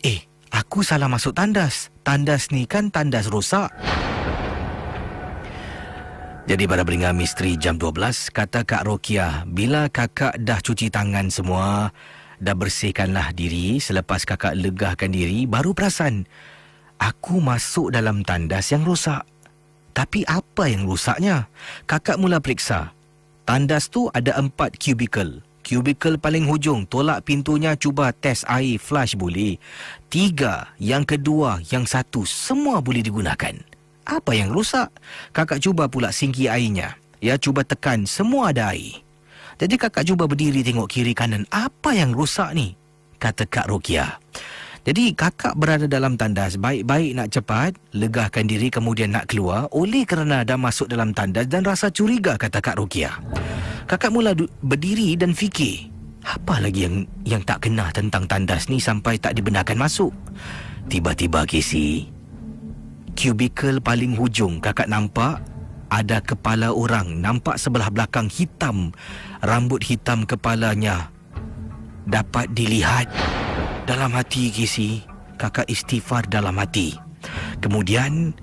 aku salah masuk tandas. Tandas ni kan tandas rosak. Jadi pada pendengar Misteri Jam 12, kata Kak Rokiah, bila kakak dah cuci tangan semua, dah bersihkanlah diri, selepas kakak legahkan diri, baru perasan, aku masuk dalam tandas yang rosak. Tapi apa yang rusaknya? Kakak mula periksa. Tandas tu ada 4 kubikel. Kubikel paling hujung, tolak pintunya, cuba test air, flush boleh. 3, yang kedua, yang 1, semua boleh digunakan. Apa yang rosak? Kakak cuba pula singki airnya. Cuba tekan, semua ada air. Jadi kakak cuba berdiri tengok kiri kanan. Apa yang rosak ni? Kata Kak Rokiah. Jadi kakak berada dalam tandas, baik-baik nak cepat, legahkan diri kemudian nak keluar. Oleh kerana dah masuk dalam tandas dan rasa curiga, kata Kak Rukiah. Kakak mula berdiri dan fikir, apa lagi yang tak kena tentang tandas ni sampai tak dibenarkan masuk. Tiba-tiba Casey, kubikel paling hujung kakak nampak ada kepala orang, nampak sebelah belakang hitam, rambut hitam kepalanya dapat dilihat. Dalam hati Casey, kakak istighfar dalam hati. Kemudian,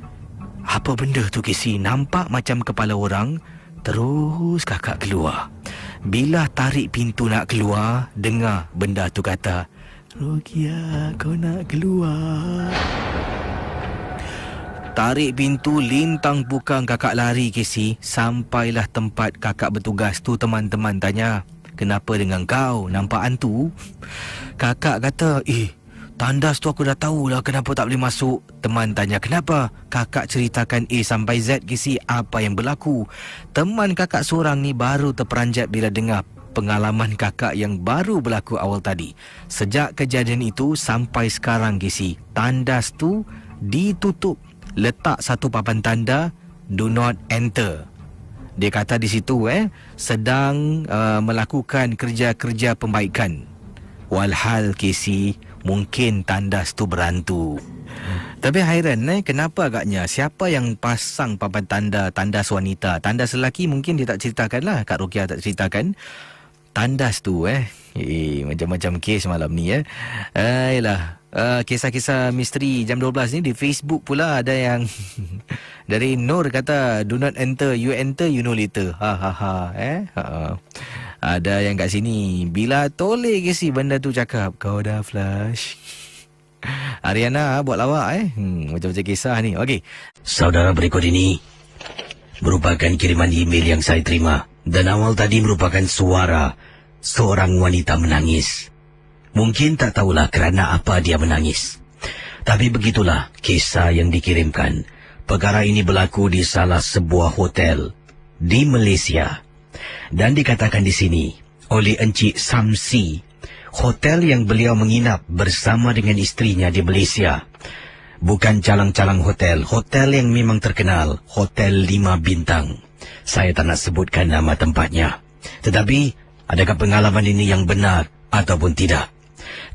apa benda tu Casey? Nampak macam kepala orang. Terus kakak keluar. Bila tarik pintu nak keluar, dengar benda tu kata, Rukiah, kau nak keluar. Tarik pintu, lintang pukang kakak lari Casey. Sampailah tempat kakak bertugas tu, teman-teman tanya, kenapa dengan kau? Nampak hantu? Kakak kata, tandas tu aku dah tahulah kenapa tak boleh masuk. Teman tanya, kenapa? Kakak ceritakan A sampai Z Casey apa yang berlaku. Teman kakak seorang ni baru terperanjat bila dengar pengalaman kakak yang baru berlaku awal tadi. Sejak kejadian itu sampai sekarang Casey, tandas tu ditutup. Letak satu papan tanda, do not enter. Dia kata di situ sedang melakukan kerja-kerja pembaikan. Walhal Casey, mungkin tandas tu berhantu. Tapi hairan kenapa agaknya siapa yang pasang papan tanda tandas wanita, tandas lelaki mungkin dia tak ceritakan lah. Kak Rukiah tak ceritakan. Tandas tu macam-macam kes malam ni Ayolah, kisah-kisah misteri jam 12 ni di Facebook pula ada yang dari Nur kata, do not enter, you enter you know later. Ada yang kat sini, bila toleh ke si benda tu cakap, kau dah flush. Ariana buat lawak macam-macam kisah ni. Okey, saudara, berikut ini merupakan kiriman email yang saya terima. Dan awal tadi merupakan suara seorang wanita menangis. Mungkin tak tahulah kerana apa dia menangis. Tapi begitulah kisah yang dikirimkan. Perkara ini berlaku di salah sebuah hotel di Malaysia. Dan dikatakan di sini oleh Encik Samsi, hotel yang beliau menginap bersama dengan istrinya di Malaysia. Bukan calang-calang hotel, hotel yang memang terkenal, Hotel 5 Bintang. Saya tak nak sebutkan nama tempatnya. Tetapi, adakah pengalaman ini yang benar ataupun tidak?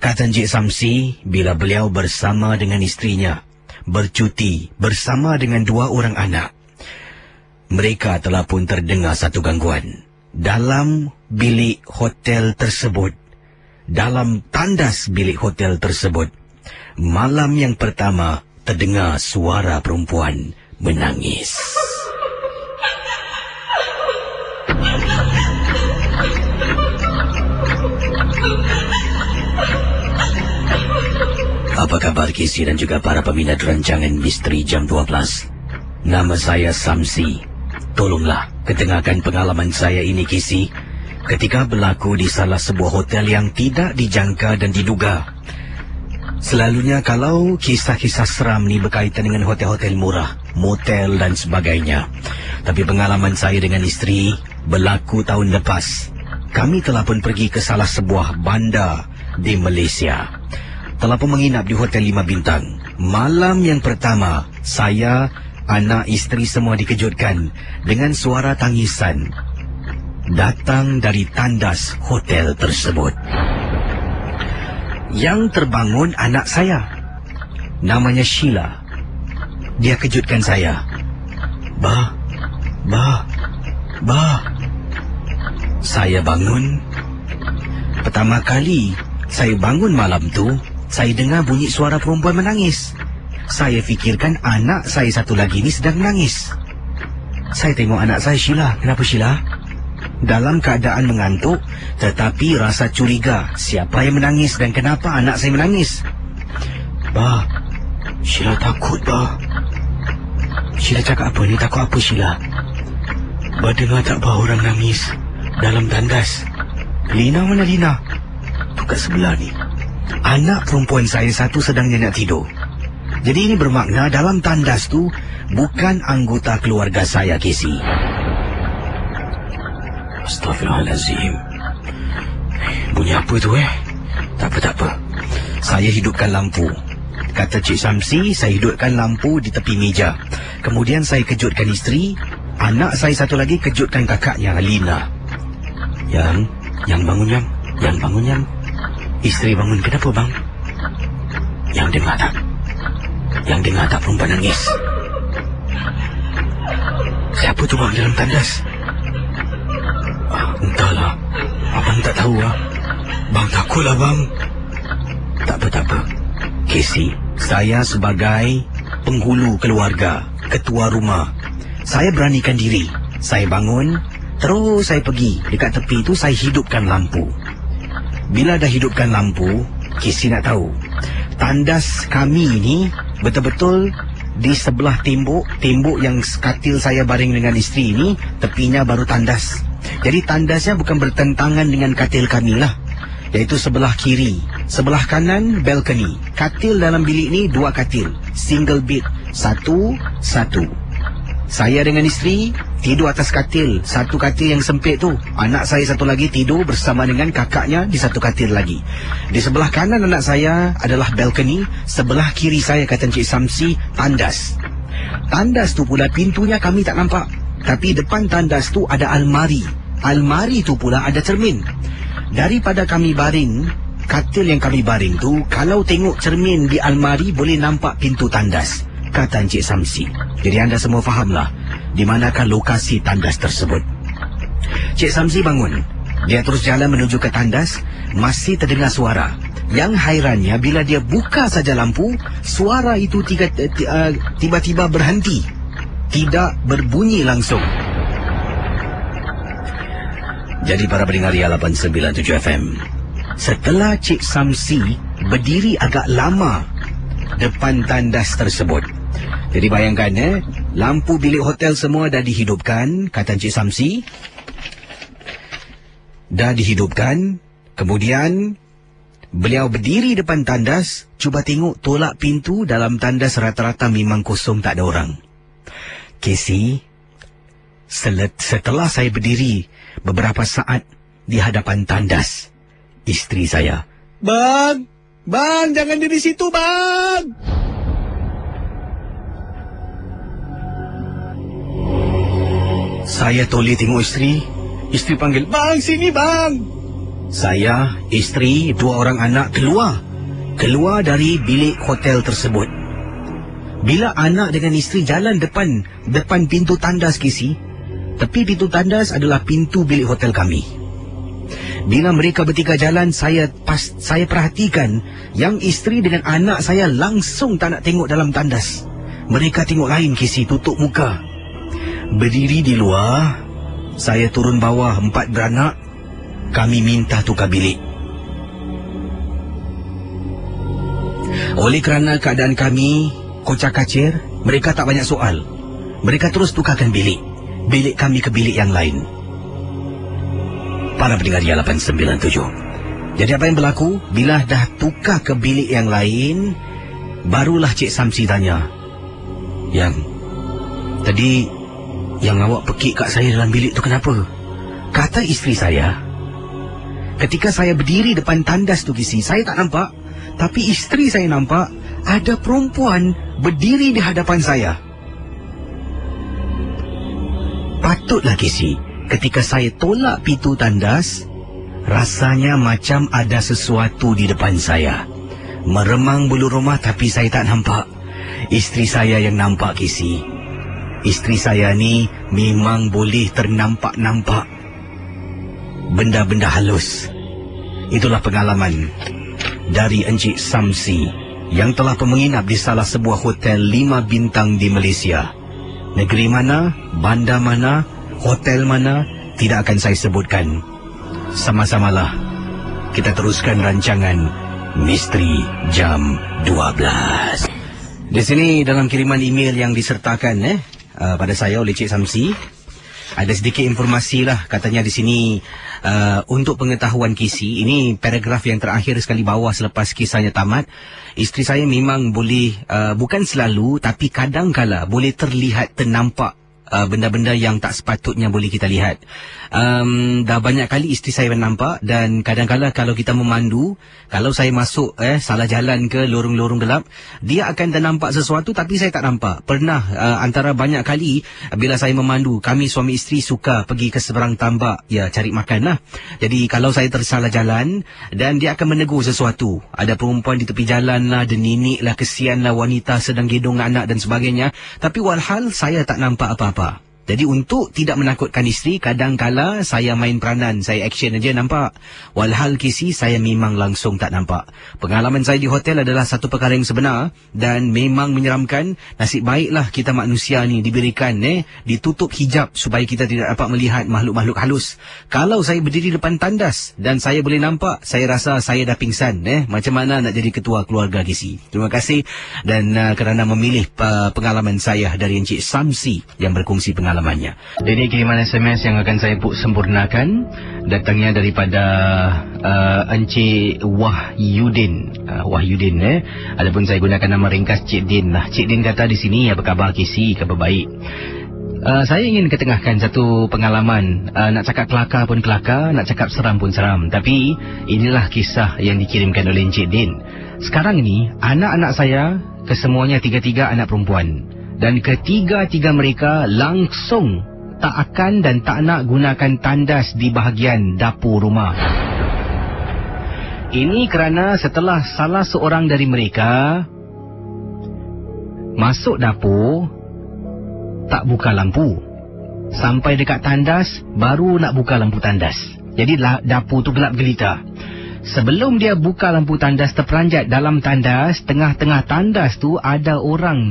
Kata Encik Samsi, bila beliau bersama dengan istrinya, bercuti bersama dengan 2 orang anak, mereka telah pun terdengar satu gangguan. Dalam bilik hotel tersebut, dalam tandas bilik hotel tersebut, malam yang pertama terdengar suara perempuan menangis. Apa kabar Casey dan juga para peminat rancangan Misteri Jam 12? Nama saya Samsi. Tolonglah ketengahkan pengalaman saya ini Casey, ketika berlaku di salah sebuah hotel yang tidak dijangka dan diduga. Selalunya kalau kisah-kisah seram ni berkaitan dengan hotel-hotel murah, motel dan sebagainya. Tapi pengalaman saya dengan isteri berlaku tahun lepas. Kami telah pun pergi ke salah sebuah bandar di Malaysia. Telah pun menginap di Hotel 5 Bintang. Malam yang pertama, saya, anak, isteri semua dikejutkan dengan suara tangisan datang dari tandas hotel tersebut. Yang terbangun anak saya, namanya Sheila. Dia kejutkan saya. Ba. Saya bangun. Pertama kali saya bangun malam tu, saya dengar bunyi suara perempuan menangis. Saya fikirkan anak saya satu lagi ni sedang menangis. Saya tengok anak saya, Sheila. Kenapa Sheila? Dalam keadaan mengantuk, tetapi rasa curiga siapa yang menangis dan kenapa anak saya menangis. Ba, Sheila takut, Ba. Sheila cakap apa ni? Takut apa Sheila? Ba dengar tak Ba orang nangis dalam tandas? Lina mana Lina? Tu kat sebelah ni. Anak perempuan saya satu sedang nyenyak tidur. Jadi ini bermakna dalam tandas tu bukan anggota keluarga saya, Casey. Astaghfirullahalazim. Bunyi apa tu Tak apa. Saya hidupkan lampu. Kata Cik Samsi, saya hidupkan lampu di tepi meja. Kemudian saya kejutkan isteri. Anak saya satu lagi kejutkan kakaknya, Lina. Yang bangun, Yang. Yang bangun, Yang. Isteri bangun, kenapa bang? Yang dengar tak? Yang dengar tak perempuan nangis? Siapa tu bang dalam tandas? Entahlah. Abang tak tahu lah. Bang takutlah bang. Tak apa. Casey, saya sebagai penghulu keluarga, ketua rumah, saya beranikan diri. Saya bangun, terus saya pergi. Dekat tepi tu saya hidupkan lampu. Bila dah hidupkan lampu, Casey nak tahu, tandas kami ni betul-betul di sebelah tembok yang katil saya baring dengan isteri ni, tepinya baru tandas. Jadi tandasnya bukan bertentangan dengan katil kami lah, iaitu sebelah kiri. Sebelah kanan balcony. Katil dalam bilik ni 2 katil, single bed, satu. Saya dengan isteri tidur atas katil, satu katil yang sempit tu. Anak saya satu lagi tidur bersama dengan kakaknya di satu katil lagi. Di sebelah kanan anak saya adalah balcony. Sebelah kiri saya, kata Encik Samsi, tandas. Tandas tu pula pintunya kami tak nampak, tapi depan tandas tu ada almari. Almari tu pula ada cermin. Daripada kami baring, katil yang kami baring tu, kalau tengok cermin di almari boleh nampak pintu tandas, kata Encik Samsi. Jadi anda semua fahamlah di manakah lokasi tandas tersebut. Cik Samsi bangun. Dia terus jalan menuju ke tandas. Masih terdengar suara. Yang hairannya, bila dia buka saja lampu, suara itu tiba-tiba berhenti. Tidak berbunyi langsung. Jadi para pendengar Ria 897 FM, setelah Cik Samsi berdiri agak lama depan tandas tersebut. Jadi bayangkan, lampu bilik hotel semua dah dihidupkan, kata Encik Samsi. Dah dihidupkan. Kemudian beliau berdiri depan tandas. Cuba tengok, tolak pintu dalam tandas rata-rata memang kosong, tak ada orang. Casey, setelah saya berdiri beberapa saat di hadapan tandas, isteri saya, Bang, jangan di situ, bang. Saya toleh tengok isteri. Isteri panggil, Bang, sini bang. Saya, isteri, 2 orang anak keluar dari bilik hotel tersebut. Bila anak dengan isteri jalan depan pintu tandas, Casey, tepi pintu tandas adalah pintu bilik hotel kami. Bila mereka bertiga jalan, saya perhatikan yang isteri dengan anak saya langsung tak nak tengok dalam tandas. Mereka tengok lain, Casey, tutup muka. Berdiri di luar, saya turun bawah 4 beranak. Kami minta tukar bilik. Oleh kerana keadaan kami kocak-kacir, mereka tak banyak soal. Mereka terus tukarkan bilik kami ke bilik yang lain. Para pendengar Ria 897. Jadi apa yang berlaku? Bila dah tukar ke bilik yang lain, barulah Cik Samsi tanya, Yang, tadi yang awak pekik kat saya dalam bilik tu kenapa? Kata isteri saya, ketika saya berdiri depan tandas tu, Casey, saya tak nampak, tapi isteri saya nampak ada perempuan berdiri di hadapan saya. Patutlah, Casey, ketika saya tolak pintu tandas, rasanya macam ada sesuatu di depan saya. Meremang bulu rumah, tapi saya tak nampak. Isteri saya yang nampak, Casey. Isteri saya ni memang boleh ternampak-nampak benda-benda halus. Itulah pengalaman dari Encik Samsi yang telah menginap di salah sebuah hotel 5 bintang di Malaysia. Negeri mana, bandar mana, hotel mana, tidak akan saya sebutkan. Sama-samalah kita teruskan rancangan Misteri Jam 12. Di sini dalam kiriman email yang disertakan pada saya oleh Cik Samsi, ada sedikit informasi lah. Katanya di sini, untuk pengetahuan Casey, ini paragraf yang terakhir sekali bawah selepas kisahnya tamat. Isteri saya memang boleh, bukan selalu, tapi kadang-kala boleh terlihat ternampak benda-benda yang tak sepatutnya boleh kita lihat. Dah banyak kali isteri saya nampak, dan kadang-kadang kalau kita memandu, kalau saya masuk salah jalan ke lorong-lorong gelap, dia akan ternampak sesuatu tapi saya tak nampak. Pernah antara banyak kali bila saya memandu, kami suami isteri suka pergi ke seberang tambak, ya cari makan lah. Jadi kalau saya tersalah jalan dan dia akan menegur sesuatu, ada perempuan di tepi jalan lah, dia ninik lah, kesian lah, wanita sedang gendong anak dan sebagainya, tapi walhal saya tak nampak apa-apa. Jadi untuk tidak menakutkan isteri, kadang-kala saya main peranan, saya action aja nampak. Walhal kisi saya memang langsung tak nampak. Pengalaman saya di hotel adalah satu perkara yang sebenar dan memang menyeramkan. Nasib baiklah kita manusia ni diberikan ditutup hijab supaya kita tidak dapat melihat makhluk-makhluk halus. Kalau saya berdiri depan tandas dan saya boleh nampak, saya rasa saya dah pingsan. Macam mana nak jadi ketua keluarga kisi? Terima kasih dan kerana memilih pengalaman saya dari Encik Samsi yang berkongsi pengalamannya. Ini kiriman SMS yang akan saya sempurnakan, datangnya daripada Encik Wahyudin. Adapun saya gunakan nama ringkas Cik Din lah. Cik Din kata di sini, apa khabar kisi? Khabar baik. Saya ingin ketengahkan satu pengalaman. Nak cakap kelakar pun kelakar, nak cakap seram pun seram. Tapi inilah kisah yang dikirimkan oleh Encik Din. Sekarang ini anak-anak saya kesemuanya tiga-tiga anak perempuan. Dan ketiga-tiga mereka langsung tak akan dan tak nak gunakan tandas di bahagian dapur rumah. Ini kerana setelah salah seorang dari mereka masuk dapur, tak buka lampu. Sampai dekat tandas, baru nak buka lampu tandas. Jadi dapur tu gelap gelita. Sebelum dia buka lampu tandas, terperanjat dalam tandas, tengah-tengah tandas tu ada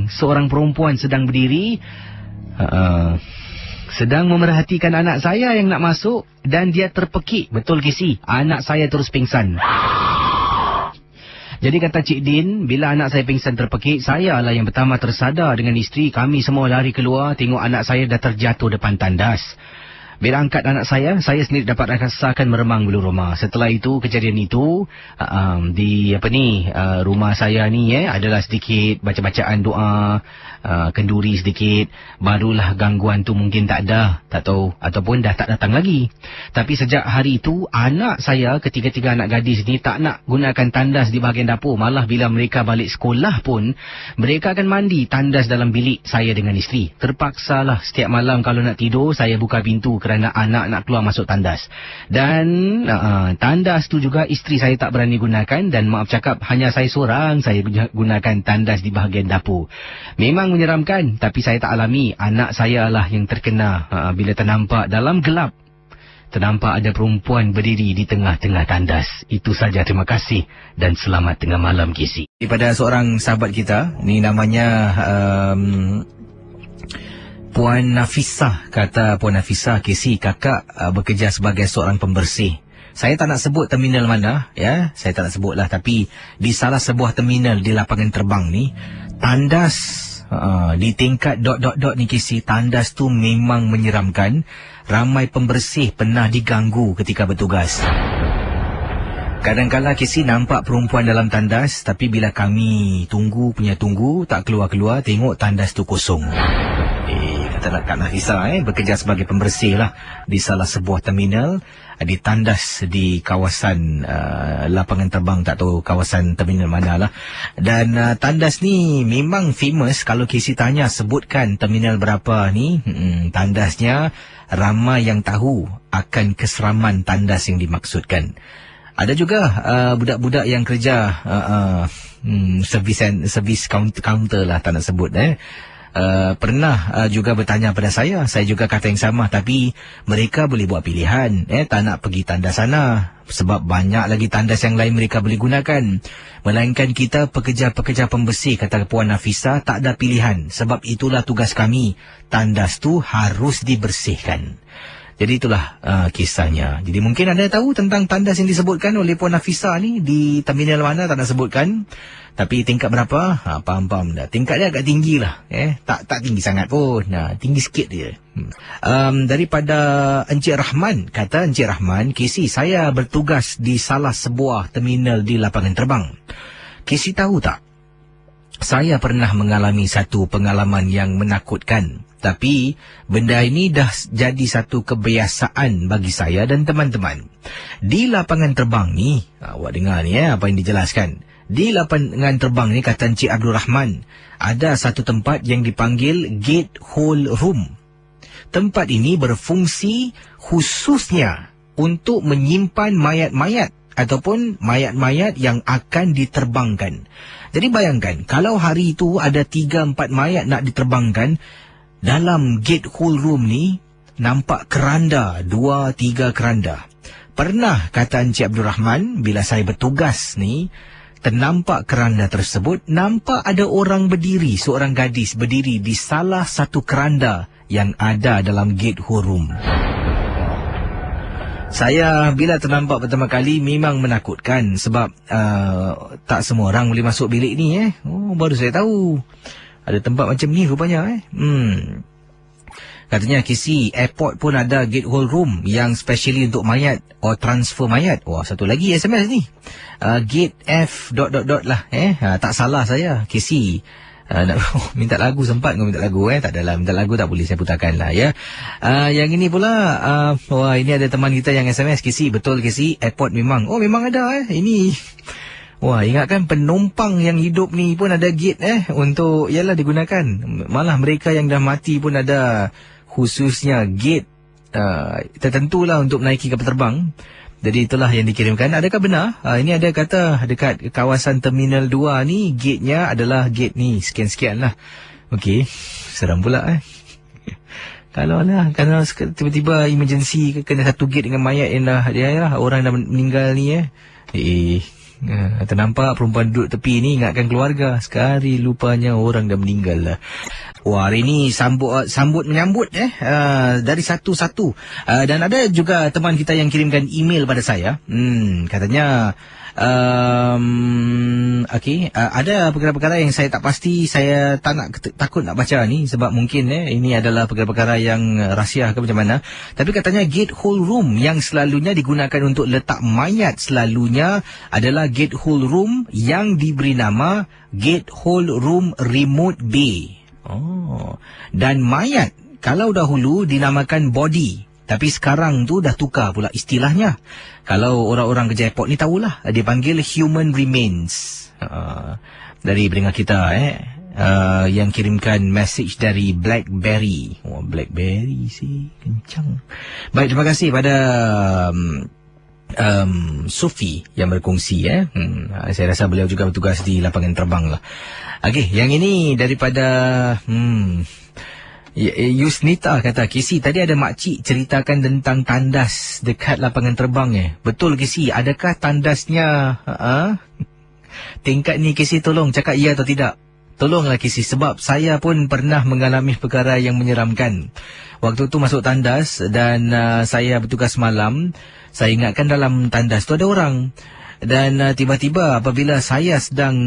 seorang perempuan sedang berdiri, sedang memerhatikan anak saya yang nak masuk, dan dia terpekik. Betul kisi, anak saya terus pingsan. Jadi kata Cik Din, bila anak saya pingsan terpekik, saya lah yang pertama tersadar dengan isteri. Kami semua lari keluar, tengok anak saya dah terjatuh depan tandas. Bila angkat anak saya sendiri dapat rasakan meremang bulu roma. Setelah itu, kejadian itu di rumah saya ni adalah sedikit baca-bacaan doa, kenduri sedikit, barulah gangguan tu mungkin tak ada, tak tahu, ataupun dah tak datang lagi. Tapi sejak hari itu, anak saya, ketiga-tiga anak gadis ni tak nak gunakan tandas di bahagian dapur. Malah bila mereka balik sekolah pun, mereka akan mandi tandas dalam bilik saya dengan isteri. Terpaksalah setiap malam kalau nak tidur, saya buka pintu kerana anak nak keluar masuk tandas. Dan tandas tu juga isteri saya tak berani gunakan, dan maaf cakap, hanya saya seorang saya gunakan tandas di bahagian dapur. Memang menyeramkan, tapi saya tak alami. Anak saya lah yang terkena bila ternampak dalam gelap, ternampak ada perempuan berdiri di tengah-tengah tandas. Itu saja, terima kasih dan selamat tengah malam kisi. Daripada seorang sahabat kita, ni namanya Puan Nafisah. Kata Puan Nafisah, kisi, kakak bekerja sebagai seorang pembersih. Saya tak nak sebut terminal mana, saya tak nak sebut lah, tapi di salah sebuah terminal di lapangan terbang ni, tandas di tingkat ... ni kisi, tandas tu memang menyeramkan. Ramai pembersih pernah diganggu ketika bertugas. Kadang-kadang kisi nampak perempuan dalam tandas, tapi bila kami tunggu tak keluar-keluar, tengok tandas tu kosong. Kata Kak Nafisa bekerja sebagai pembersih lah di salah sebuah terminal, di tandas di kawasan lapangan terbang, tak tahu kawasan terminal mana lah. Dan tandas ni memang famous. Kalau kisi tanya sebutkan terminal berapa ni, tandasnya ramai yang tahu akan keseraman tandas yang dimaksudkan. Ada juga budak-budak yang kerja servis counter lah, tak nak sebut pernah juga bertanya pada saya juga kata yang sama, tapi mereka boleh buat pilihan, tak nak pergi tandas sana sebab banyak lagi tandas yang lain mereka boleh gunakan. Melainkan kita pekerja-pekerja pembersih, kata Puan Nafisa, tak ada pilihan. Sebab itulah tugas kami, tandas tu harus dibersihkan. Jadi itulah kisahnya. Jadi mungkin anda tahu tentang tandas yang disebutkan oleh Puan Nafisa ni di terminal mana, tak nak sebutkan. Tapi tingkat berapa? Faham dah. Tingkatnya agak tinggi lah. Tak tinggi sangat pun. Tinggi sikit dia. Daripada Encik Rahman. Kata Encik Rahman, kisi, saya bertugas di salah sebuah terminal di lapangan terbang. Kisi tahu tak? Saya pernah mengalami satu pengalaman yang menakutkan. Tapi benda ini dah jadi satu kebiasaan bagi saya dan teman-teman. Di lapangan terbang ni, awak dengar ni apa yang dijelaskan. Di lapangan terbang ni, kata Encik Abdul Rahman, ada satu tempat yang dipanggil Gate Hole Room. Tempat ini berfungsi khususnya untuk menyimpan mayat-mayat ataupun mayat-mayat yang akan diterbangkan. Jadi bayangkan, kalau hari itu ada 3-4 mayat nak diterbangkan, dalam Gate Hole Room ni nampak keranda, 2-3 keranda. Pernah, kata Encik Abdul Rahman, bila saya bertugas ni, ternampak keranda tersebut, nampak ada orang berdiri, seorang gadis berdiri di salah satu keranda yang ada dalam Gate Hole Room. Saya bila ternampak pertama kali memang menakutkan sebab tak semua orang boleh masuk bilik ni. Baru saya tahu ada tempat macam ni rupanya. Katanya KC Airport pun ada Gate Hole Room yang specially untuk mayat atau transfer mayat. Wah, satu lagi SMS ni. Gate F ... lah. Tak salah saya KC. Nak minta lagu, sempat kau minta lagu tak adalah, minta lagu tak boleh, saya putarkan lah ya. Yang ini pula wah, ini ada teman kita yang SMS KC, betul KC, airport memang ada ini. Wah, ingatkan penumpang yang hidup ni pun ada gate untuk yalah digunakan. Malah mereka yang dah mati pun ada khususnya gate tertentulah untuk menaiki kapal terbang. Jadi itulah yang dikirimkan. Adakah benar? Ini ada kata dekat kawasan Terminal 2 ni, gate-nya adalah gate ni. Sekian-sekian lah. Okey. Seram pula Kalau tiba-tiba emergency kena satu gate dengan mayat yang dah orang dah meninggal ni ternampak perempuan duduk tepi ni, ingatkan keluarga. Sekali lupanya orang dah meninggal lah. Wah, hari ni sambut menyambut dari satu-satu. Dan ada juga teman kita yang kirimkan email pada saya. Katanya ada perkara-perkara yang saya tak pasti, saya takut nak baca ni sebab mungkin ini adalah perkara-perkara yang rahsia ke macam mana. Tapi katanya Gate Hole Room yang selalunya digunakan untuk letak mayat selalunya adalah Gate Hole Room yang diberi nama Gate Hole Room Remote Bay. Dan mayat kalau dahulu dinamakan body, tapi sekarang tu dah tukar pula istilahnya. Kalau orang-orang kerja airport ni tahulah, dia panggil human remains. Dari pendengar kita yang kirimkan message dari BlackBerry. BlackBerry sih kencang. Baik, terima kasih pada Sufi yang berkongsi. Saya rasa beliau juga bertugas di lapangan terbang lah. Okey, yang ini daripada Yusnita kata, KC tadi ada makcik ceritakan tentang tandas dekat lapangan terbang. Betul KC, adakah tandasnya tingkat ni KC, tolong cakap ya atau tidak. Tolonglah KC, sebab saya pun pernah mengalami perkara yang menyeramkan. Waktu tu masuk tandas dan saya bertugas malam. Saya ingatkan dalam tandas tu ada orang. Dan tiba-tiba apabila saya sedang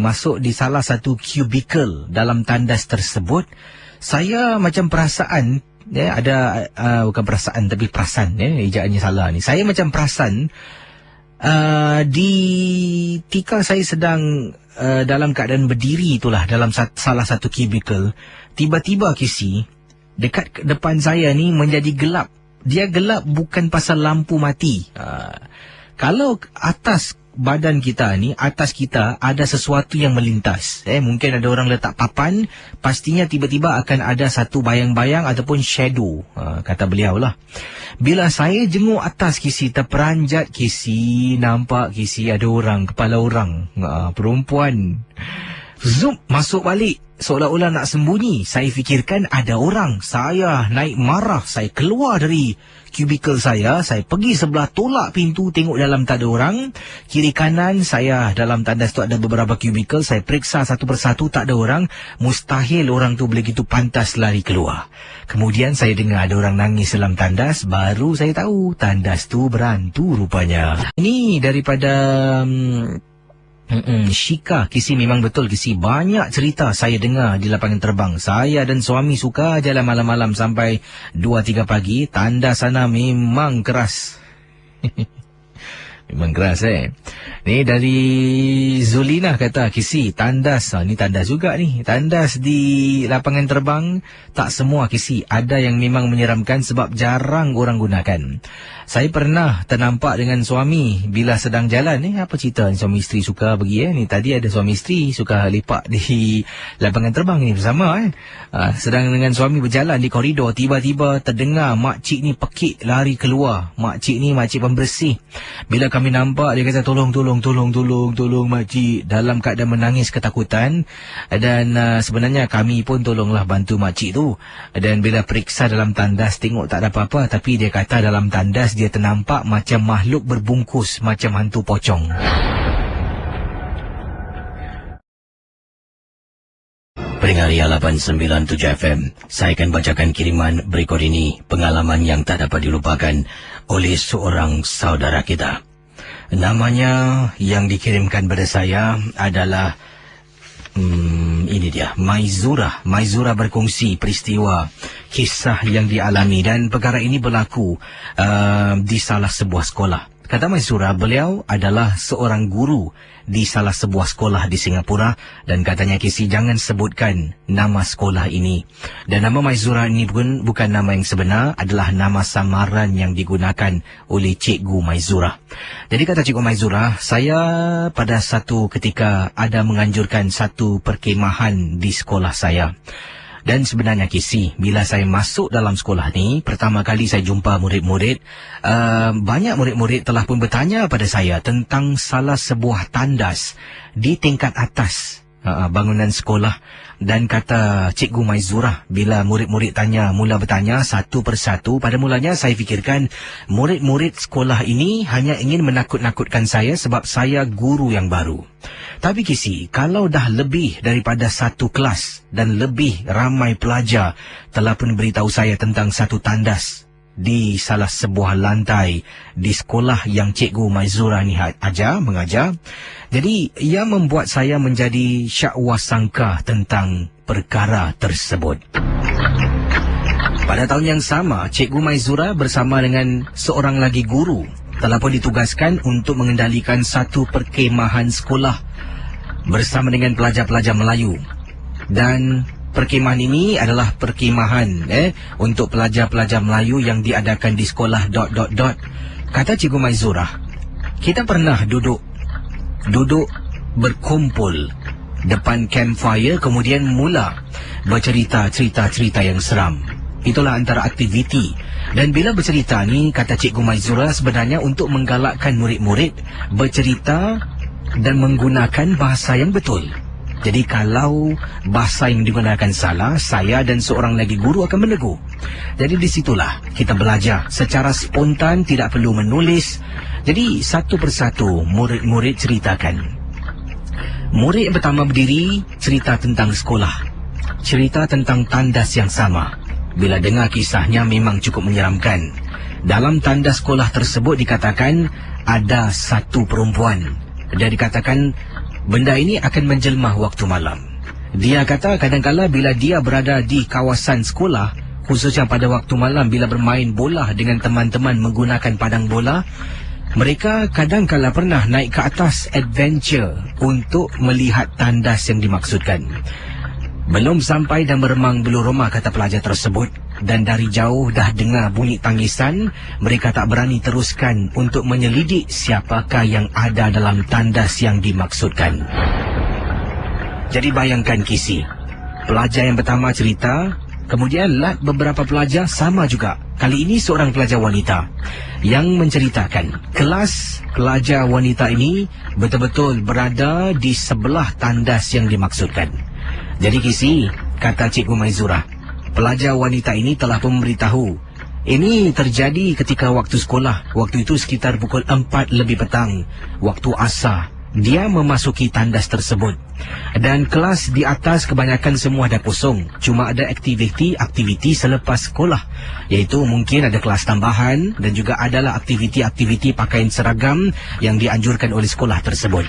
masuk di salah satu cubicle dalam tandas tersebut, saya macam perasaan, bukan perasaan tapi perasan, ejaannya salah ni. Saya macam perasan di ketika saya sedang dalam keadaan berdiri itulah dalam salah satu cubicle, tiba-tiba KC dekat depan saya ni menjadi gelap. Dia gelap bukan pasal lampu mati. Kalau atas badan kita ni, atas kita ada sesuatu yang melintas. Mungkin ada orang letak papan, pastinya tiba-tiba akan ada satu bayang-bayang ataupun shadow. Kata beliau lah. Bila saya jenguk atas KC, terperanjat KC, nampak KC ada orang, kepala orang, perempuan. Zoom, masuk balik. Seolah-olah nak sembunyi. Saya fikirkan ada orang. Saya naik marah. Saya keluar dari kubikel saya pergi sebelah tolak pintu, tengok dalam tak ada orang. Kiri kanan saya dalam tandas tu ada beberapa kubikel. Saya periksa satu persatu, tak ada orang. Mustahil orang tu boleh gitu pantas lari keluar. Kemudian saya dengar ada orang nangis dalam tandas. Baru saya tahu tandas tu berhantu rupanya. Ini daripada Shika, KC memang betul KC. Banyak cerita saya dengar di lapangan terbang. Saya dan suami suka jalan malam-malam sampai 2-3 pagi. Tanda sana memang keras. Memang keras Ni dari Zulina kata, Kisi, tandas. Ni tandas juga ni. Tandas di lapangan terbang, tak semua Kisi. Ada yang memang menyeramkan sebab jarang orang gunakan. Saya pernah ternampak dengan suami bila sedang jalan. Apa cerita ni suami isteri suka pergi Ni tadi ada suami isteri suka lepak di lapangan terbang ni bersama sedang dengan suami berjalan di koridor, tiba-tiba terdengar makcik ni pekik lari keluar. Makcik ni makcik pembersih. Bila kami nampak, dia kata tolong makcik, dalam keadaan menangis ketakutan. Dan sebenarnya kami pun tolonglah bantu makcik tu. Dan bila periksa dalam tandas, tengok tak ada apa-apa, tapi dia kata dalam tandas dia ternampak macam makhluk berbungkus, macam hantu pocong. Pendengar 897 FM, saya akan bacakan kiriman berikut ini, pengalaman yang tak dapat dilupakan oleh seorang saudara kita. Namanya yang dikirimkan pada saya adalah ini dia, Maizura. Maizura berkongsi peristiwa kisah yang dialami dan perkara ini berlaku di salah sebuah sekolah. Kata Maizura, beliau adalah seorang guru di salah sebuah sekolah di Singapura dan katanya, Kisi, jangan sebutkan nama sekolah ini. Dan nama Maizura ini pun bukan nama yang sebenar, adalah nama samaran yang digunakan oleh Cikgu Maizura. Jadi kata Cikgu Maizura, saya pada satu ketika ada menganjurkan satu perkemahan di sekolah saya. Dan sebenarnya, Kisi, bila saya masuk dalam sekolah ni, pertama kali saya jumpa murid-murid, banyak murid-murid telah pun bertanya pada saya tentang salah sebuah tandas di tingkat atas bangunan sekolah. Dan kata Cikgu Maizura, bila murid-murid mula bertanya satu persatu, pada mulanya saya fikirkan murid-murid sekolah ini hanya ingin menakut-nakutkan saya sebab saya guru yang baru. Tapi Kisi, kalau dah lebih daripada satu kelas dan lebih ramai pelajar telah pun beritahu saya tentang satu tandas di salah sebuah lantai di sekolah yang Cikgu Maizura ni mengajar. Jadi, ia membuat saya menjadi syakwasangka tentang perkara tersebut. Pada tahun yang sama, Cikgu Maizura bersama dengan seorang lagi guru telah pun ditugaskan untuk mengendalikan satu perkemahan sekolah bersama dengan pelajar-pelajar Melayu. Dan perkemahan ini adalah perkemahan untuk pelajar-pelajar Melayu yang diadakan di sekolah ... Kata Cikgu Maizura, kita pernah duduk berkumpul depan campfire, kemudian mula bercerita-cerita yang seram. Itulah antara aktiviti. Dan bila bercerita ni, kata Cikgu Maizura, sebenarnya untuk menggalakkan murid-murid bercerita dan menggunakan bahasa yang betul. Jadi kalau bahasa yang digunakan salah, saya dan seorang lagi guru akan menegur. Jadi disitulah kita belajar secara spontan, tidak perlu menulis. Jadi satu persatu murid-murid ceritakan. Murid yang pertama berdiri cerita tentang sekolah, cerita tentang tandas yang sama. Bila dengar kisahnya memang cukup menyeramkan. Dalam tandas sekolah tersebut dikatakan ada satu perempuan. Dan dikatakan benda ini akan menjelma waktu malam. Dia kata kadang-kala bila dia berada di kawasan sekolah, khususnya pada waktu malam bila bermain bola dengan teman-teman menggunakan padang bola, mereka kadang-kala pernah naik ke atas adventure untuk melihat tandas yang dimaksudkan. Belum sampai dan beremang bulu roma, kata pelajar tersebut, dan dari jauh dah dengar bunyi tangisan. Mereka tak berani teruskan untuk menyelidik siapakah yang ada dalam tandas yang dimaksudkan. Jadi bayangkan Kisi, pelajar yang pertama cerita, kemudian beberapa pelajar sama juga. Kali ini seorang pelajar wanita yang menceritakan. Kelas pelajar wanita ini betul-betul berada di sebelah tandas yang dimaksudkan. Jadi Kisi, kata Cikgu Maizura, pelajar wanita ini telah pun memberitahu. Ini terjadi ketika waktu sekolah. Waktu itu sekitar pukul 4 lebih petang, waktu asar. Dia memasuki tandas tersebut. Dan kelas di atas kebanyakan semua dah kosong. Cuma ada aktiviti selepas sekolah. Iaitu mungkin ada kelas tambahan dan juga adalah aktiviti pakaian seragam yang dianjurkan oleh sekolah tersebut.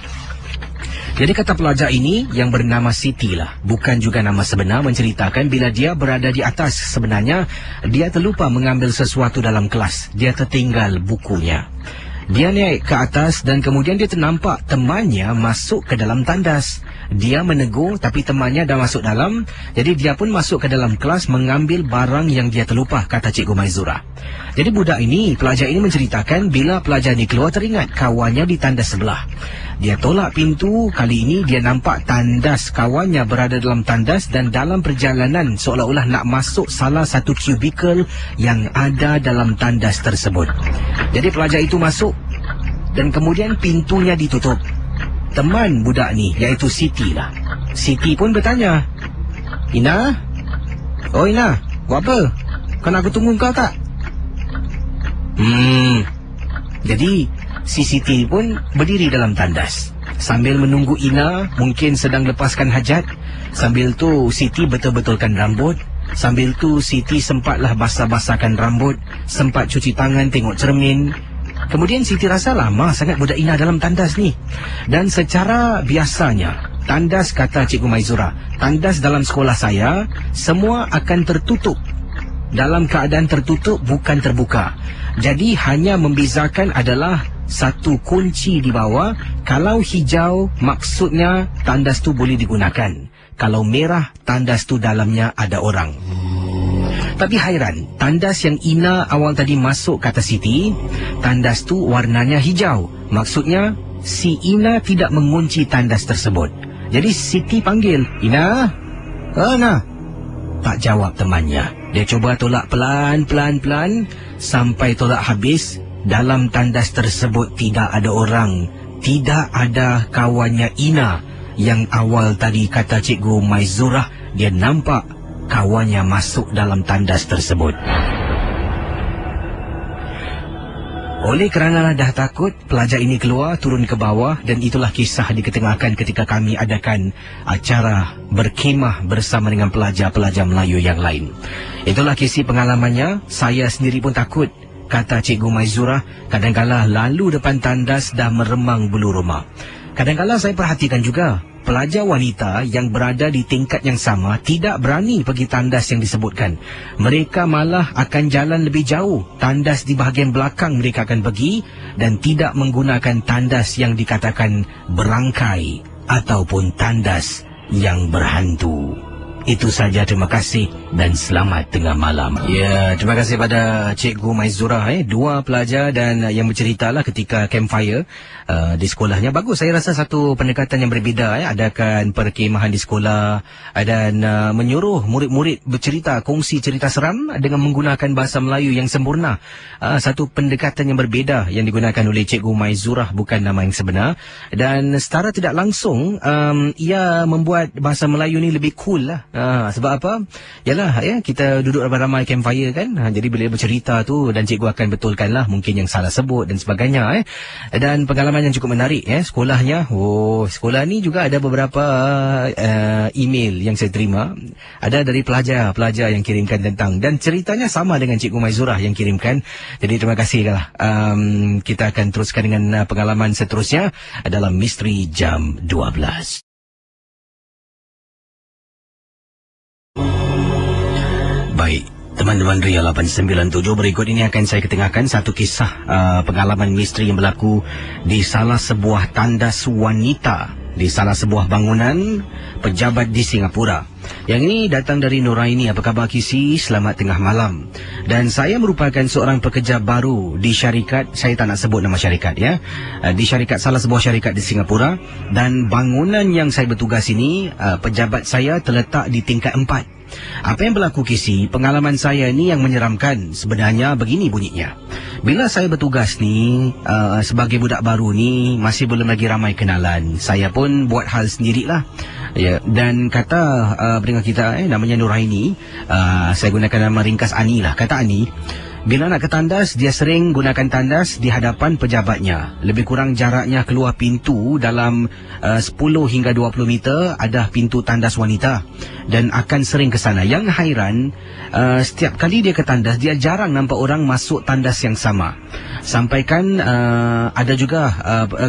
Jadi kata pelajar ini yang bernama Siti lah, bukan juga nama sebenar, menceritakan bila dia berada di atas, sebenarnya dia terlupa mengambil sesuatu dalam kelas. Dia tertinggal bukunya. Dia naik ke atas dan kemudian dia ternampak temannya masuk ke dalam tandas. Dia menegur tapi temannya dah masuk dalam. Jadi dia pun masuk ke dalam kelas mengambil barang yang dia terlupa, kata Cikgu Maizurah. Jadi pelajar ini menceritakan bila pelajar ini keluar teringat kawannya di tandas sebelah. Dia tolak pintu, kali ini dia nampak tandas kawannya berada dalam tandas dan dalam perjalanan seolah-olah nak masuk salah satu kubikel yang ada dalam tandas tersebut. Jadi pelajar itu masuk dan kemudian pintunya ditutup. Teman budak ni, iaitu Siti lah. Siti pun bertanya, Ina? Oh Ina, buat apa? Kau nak aku tunggu kau tak? Jadi si Siti pun berdiri dalam tandas sambil menunggu Ina mungkin sedang lepaskan hajat. Sambil tu Siti betul-betulkan rambut. Sambil tu Siti sempatlah basah-basahkan rambut, sempat cuci tangan, tengok cermin. Kemudian Siti rasa lama sangat budak Ina dalam tandas ni. Dan secara biasanya, tandas, kata Cikgu Maizurah, tandas dalam sekolah saya semua akan tertutup. Dalam keadaan tertutup, bukan terbuka. Jadi hanya membezakan adalah satu kunci di bawah. Kalau hijau, maksudnya tandas tu boleh digunakan. Kalau merah, tandas tu dalamnya ada orang. Tapi hairan, tandas yang Ina awal tadi masuk, kata Siti, tandas tu warnanya hijau. Maksudnya si Ina tidak mengunci tandas tersebut. Jadi Siti panggil, Ina? Ina? Tak jawab temannya. Dia cuba tolak pelan-pelan sampai tolak habis. Dalam tandas tersebut tidak ada orang. Tidak ada kawannya Ina yang awal tadi, kata Cikgu Maizurah, dia nampak kawannya masuk dalam tandas tersebut. Oleh kerana dah takut, pelajar ini keluar, turun ke bawah, dan itulah kisah diketengahkan ketika kami adakan acara berkhemah bersama dengan pelajar-pelajar Melayu yang lain. Itulah kisah pengalamannya. Saya sendiri pun takut, kata Cikgu Maizurah. Kadang-kala lalu depan tandas dah meremang bulu rumah. Kadang-kala saya perhatikan juga pelajar wanita yang berada di tingkat yang sama tidak berani pergi tandas yang disebutkan. Mereka malah akan jalan lebih jauh. Tandas di bahagian belakang mereka akan pergi dan tidak menggunakan tandas yang dikatakan berangkai ataupun tandas yang berhantu. Itu saja, terima kasih dan selamat tengah malam. Ya, terima kasih pada Cikgu Maizurah. Dua pelajar dan yang berceritalah ketika campfire di sekolahnya. Bagus, saya rasa satu pendekatan yang berbeza. Adakan perkhemahan di sekolah dan menyuruh murid-murid bercerita, kongsi cerita seram dengan menggunakan bahasa Melayu yang sempurna. Satu pendekatan yang berbeza yang digunakan oleh Cikgu Maizurah, bukan nama yang sebenar. Dan secara tidak langsung ia membuat bahasa Melayu ni lebih cool lah. Sebab apa? Yalah, kita duduk ramai-ramai campfire kan. Jadi bila bercerita tu dan cikgu akan betulkan lah mungkin yang salah sebut dan sebagainya. Dan pengalaman yang cukup menarik sekolahnya. Sekolah ni juga ada beberapa email yang saya terima. Ada dari pelajar yang kirimkan tentang, dan ceritanya sama dengan Cikgu Maizurah yang kirimkan. Jadi terima kasih lah. Kita akan teruskan dengan pengalaman seterusnya dalam Misteri Jam 12. Baik, teman-teman Ria 897, berikut ini akan saya ketengahkan satu kisah pengalaman misteri yang berlaku di salah sebuah tandas wanita di salah sebuah bangunan pejabat di Singapura. Yang ini datang dari Nuraini. Apa khabar Kisi? Selamat tengah malam. Dan saya merupakan seorang pekerja baru di syarikat, saya tak nak sebut nama syarikat di syarikat, salah sebuah syarikat di Singapura. Dan bangunan yang saya bertugas ini, pejabat saya terletak di tingkat 4. Apa yang berlaku Kisi? Pengalaman saya ni yang menyeramkan. Sebenarnya begini bunyinya. Bila saya bertugas ni sebagai budak baru ni, masih belum lagi ramai kenalan. Saya pun buat hal sendirilah. Ya, dan kata pendengar kita namanya Nuraini, saya gunakan nama ringkas Ani lah. Kata Ani, bila nak ke tandas, dia sering gunakan tandas di hadapan pejabatnya. Lebih kurang jaraknya keluar pintu dalam 10 hingga 20 meter ada pintu tandas wanita. Dan akan sering ke sana. Yang hairan, setiap kali dia ke tandas, dia jarang nampak orang masuk tandas yang sama. Sampaikan ada juga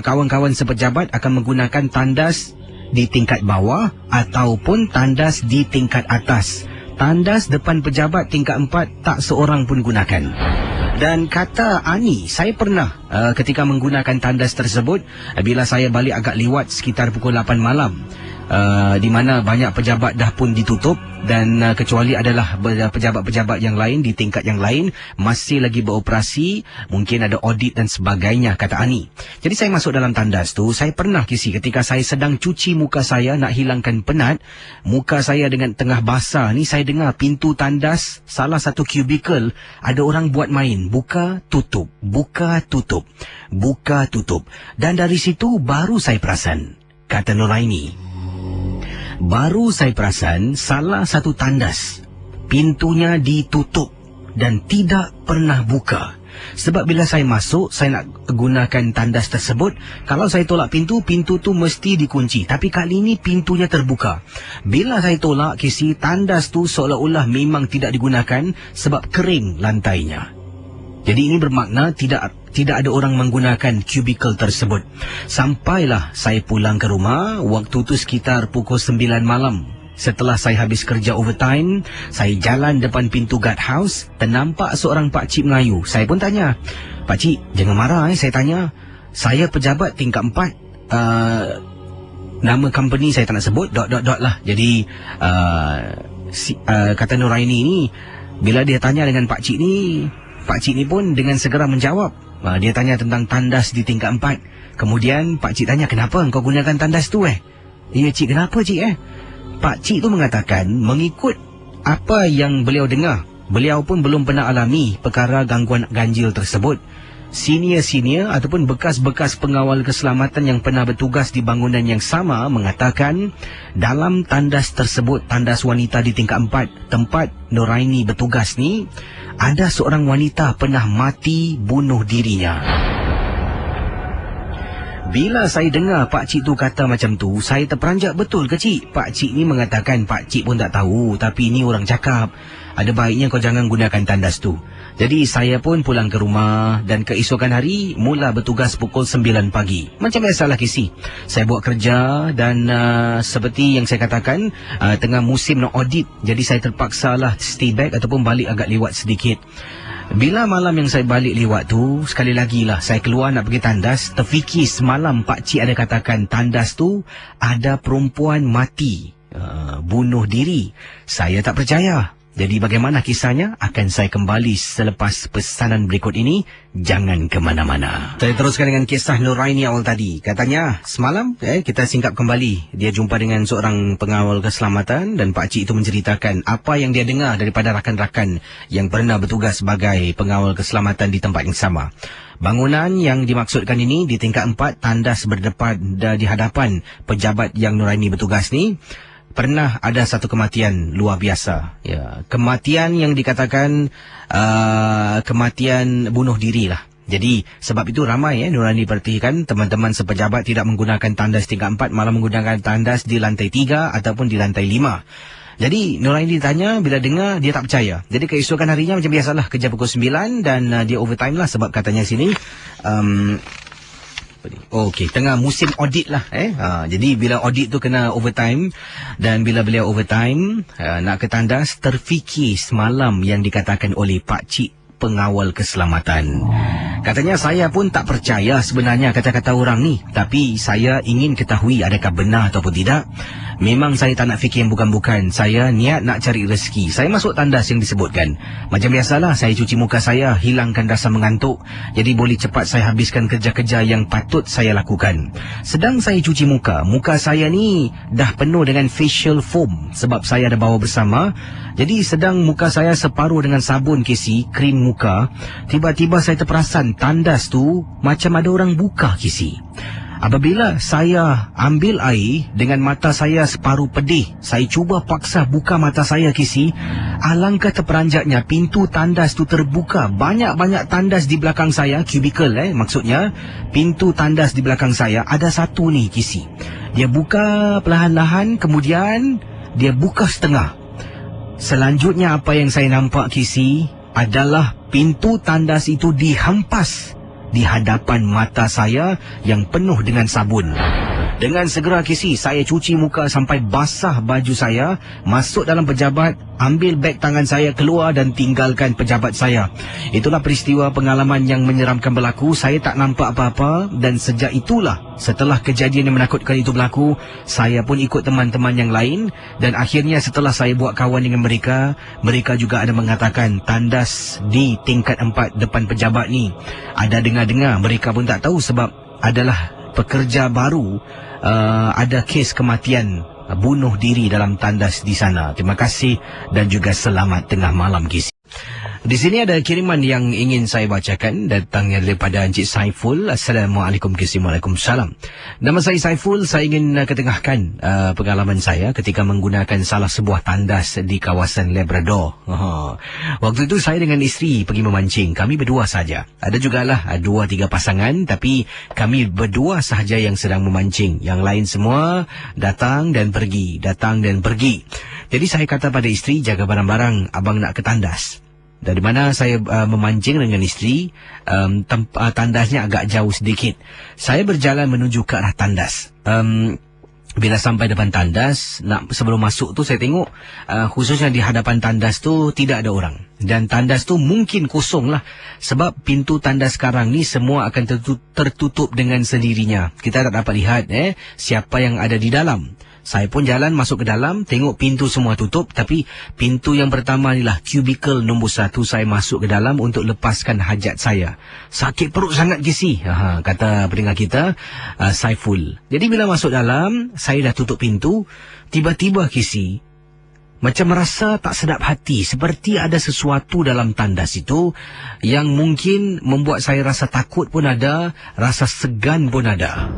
kawan-kawan sepejabat akan menggunakan tandas di tingkat bawah ataupun tandas di tingkat atas. Tandas depan pejabat tingkat 4 tak seorang pun gunakan. Dan kata Ani, saya pernah ketika menggunakan tandas tersebut, bila saya balik agak lewat sekitar pukul 8 malam, di mana banyak pejabat dah pun ditutup dan kecuali adalah pejabat-pejabat yang lain di tingkat yang lain masih lagi beroperasi, mungkin ada audit dan sebagainya, kata Ani. Jadi saya masuk dalam tandas tu. Saya pernah kisi ketika saya sedang cuci muka saya nak hilangkan penat, muka saya dengan tengah basah ni, saya dengar pintu tandas salah satu cubicle ada orang buat main, buka tutup, buka tutup, buka tutup. Dan dari situ baru saya perasan, kata Nuraini, baru saya perasan salah satu tandas pintunya ditutup dan tidak pernah buka. Sebab bila saya masuk, saya nak gunakan tandas tersebut, kalau saya tolak pintu, pintu tu mesti dikunci. Tapi kali ini pintunya terbuka. Bila saya tolak, kisi, tandas tu seolah-olah memang tidak digunakan sebab kering lantainya. Jadi ini bermakna tidak ada orang menggunakan kubikel tersebut. Sampailah saya pulang ke rumah, waktu tu sekitar pukul 9 malam. Setelah saya habis kerja overtime, saya jalan depan pintu guardhouse, ternampak seorang pakcik Melayu. Saya pun tanya, "Pakcik, jangan marah saya tanya. Saya pejabat tingkat 4. Nama company saya tak nak sebut, ... lah." Jadi kata Nuraini ni, bila dia tanya dengan pakcik ni pun dengan segera menjawab. Dia tanya tentang tandas di tingkat 4. Kemudian pakcik tanya, "Kenapa engkau gunakan tandas tu?" "Ya cik, kenapa cik?" Pakcik tu mengatakan, mengikut apa yang beliau dengar, beliau pun belum pernah alami perkara gangguan ganjil tersebut. Senior-senior ataupun bekas-bekas pengawal keselamatan yang pernah bertugas di bangunan yang sama mengatakan dalam tandas tersebut, tandas wanita di tingkat 4 tempat Nuraini bertugas ni, ada seorang wanita pernah mati bunuh dirinya. Bila saya dengar pakcik tu kata macam tu, saya terperanjat, betul ke cik? Pakcik ni mengatakan pakcik pun tak tahu, tapi ni orang cakap, ada baiknya kau jangan gunakan tandas tu. Jadi saya pun pulang ke rumah dan keesokan hari mula bertugas pukul 9 pagi. Macam biasalah kisi. Saya buat kerja dan seperti yang saya katakan, tengah musim nak audit. Jadi saya terpaksalah stay back ataupun balik agak lewat sedikit. Bila malam yang saya balik lewat tu, sekali lagi lah saya keluar nak pergi tandas, terfikir semalam pakcik ada katakan tandas tu ada perempuan mati, bunuh diri. Saya tak percaya. Jadi bagaimana kisahnya akan saya kembali selepas pesanan berikut ini. Jangan ke mana-mana. Saya teruskan dengan kisah Nuraini awal tadi. Katanya semalam kita singkap kembali. Dia jumpa dengan seorang pengawal keselamatan dan pakcik itu menceritakan apa yang dia dengar daripada rakan-rakan yang pernah bertugas sebagai pengawal keselamatan di tempat yang sama. Bangunan yang dimaksudkan ini di tingkat 4, tandas berdepan di hadapan pejabat yang Nuraini bertugas ni. Pernah ada satu kematian luar biasa. Ya, kematian yang dikatakan kematian bunuh diri lah. Jadi sebab itu ramai Nuraini perhatikan teman-teman sepejabat tidak menggunakan tandas tingkat 4, malah menggunakan tandas di lantai 3 ataupun di lantai 5. Jadi Nuraini ditanya, bila dengar dia tak percaya. Jadi keesokan harinya macam biasalah, kerja pukul 9 dan dia overtime lah sebab katanya sini okey, tengah musim audit lah. Jadi bila audit tu kena overtime, dan bila beliau overtime nak ke tandas, terfikir semalam yang dikatakan oleh pakcik pengawal keselamatan. Katanya saya pun tak percaya sebenarnya kata-kata orang ni, tapi saya ingin ketahui adakah benar ataupun tidak. Memang saya tak nak fikir yang bukan-bukan. Saya niat nak cari rezeki. Saya masuk tandas yang disebutkan. Macam biasalah, saya cuci muka saya, hilangkan rasa mengantuk. Jadi boleh cepat saya habiskan kerja-kerja yang patut saya lakukan. Sedang saya cuci muka, muka saya ni dah penuh dengan facial foam sebab saya ada bawa bersama. Jadi sedang muka saya separuh dengan sabun kisi, krim muka, tiba-tiba saya terperasan tandas tu macam ada orang buka kisi. Apabila saya ambil air dengan mata saya separuh pedih, saya cuba paksa buka mata saya kisi, alangkah terperanjatnya pintu tandas tu terbuka. Banyak-banyak tandas di belakang saya, cubicle maksudnya, pintu tandas di belakang saya ada satu ni kisi. Dia buka perlahan-lahan, kemudian dia buka setengah. Selanjutnya apa yang saya nampak kisi adalah pintu tandas itu dihempas di hadapan mata saya yang penuh dengan sabun. Dengan segera Casey, saya cuci muka sampai basah baju saya, masuk dalam pejabat, ambil beg tangan saya keluar dan tinggalkan pejabat saya. Itulah peristiwa pengalaman yang menyeramkan berlaku. Saya tak nampak apa-apa dan sejak itulah, setelah kejadian yang menakutkan itu berlaku, saya pun ikut teman-teman yang lain dan akhirnya setelah saya buat kawan dengan mereka, mereka juga ada mengatakan tandas di tingkat 4 depan pejabat ni. Ada dengar-dengar, mereka pun tak tahu sebab adalah pekerja baru, ada kes kematian bunuh diri dalam tandas di sana. Terima kasih dan juga selamat tengah malam, Kisi. Di sini ada kiriman yang ingin saya bacakan, datangnya daripada Encik Saiful. Assalamualaikum Kisi. Waalaikumsalam. Nama saya Saiful. Saya ingin ketengahkan pengalaman saya ketika menggunakan salah sebuah tandas di kawasan Labrador. Waktu itu saya dengan isteri pergi memancing. Kami berdua saja. Ada jugalah 2-3 pasangan, tapi kami berdua sahaja yang sedang memancing. Yang lain semua datang dan pergi, datang dan pergi. Jadi saya kata pada isteri, jaga barang-barang, abang nak ke tandas. Dari mana saya memancing dengan isteri, tandasnya agak jauh sedikit. Saya berjalan menuju ke arah tandas. Bila sampai depan tandas, sebelum masuk tu saya tengok, khususnya di hadapan tandas tu tidak ada orang. Dan tandas tu mungkin kosong lah. Sebab pintu tandas sekarang ni semua akan tertutup dengan sendirinya. Kita tak dapat lihat siapa yang ada di dalam. Saya pun jalan masuk ke dalam, tengok pintu semua tutup, tapi pintu yang pertama inilah cubicle nombor 1. Saya masuk ke dalam untuk lepaskan hajat saya. Sakit perut sangat Kisi, kata pendengar kita, Saiful. Jadi bila masuk dalam, saya dah tutup pintu, tiba-tiba Kisi, macam merasa tak sedap hati, seperti ada sesuatu dalam tandas itu yang mungkin membuat saya rasa takut pun ada, rasa segan pun ada.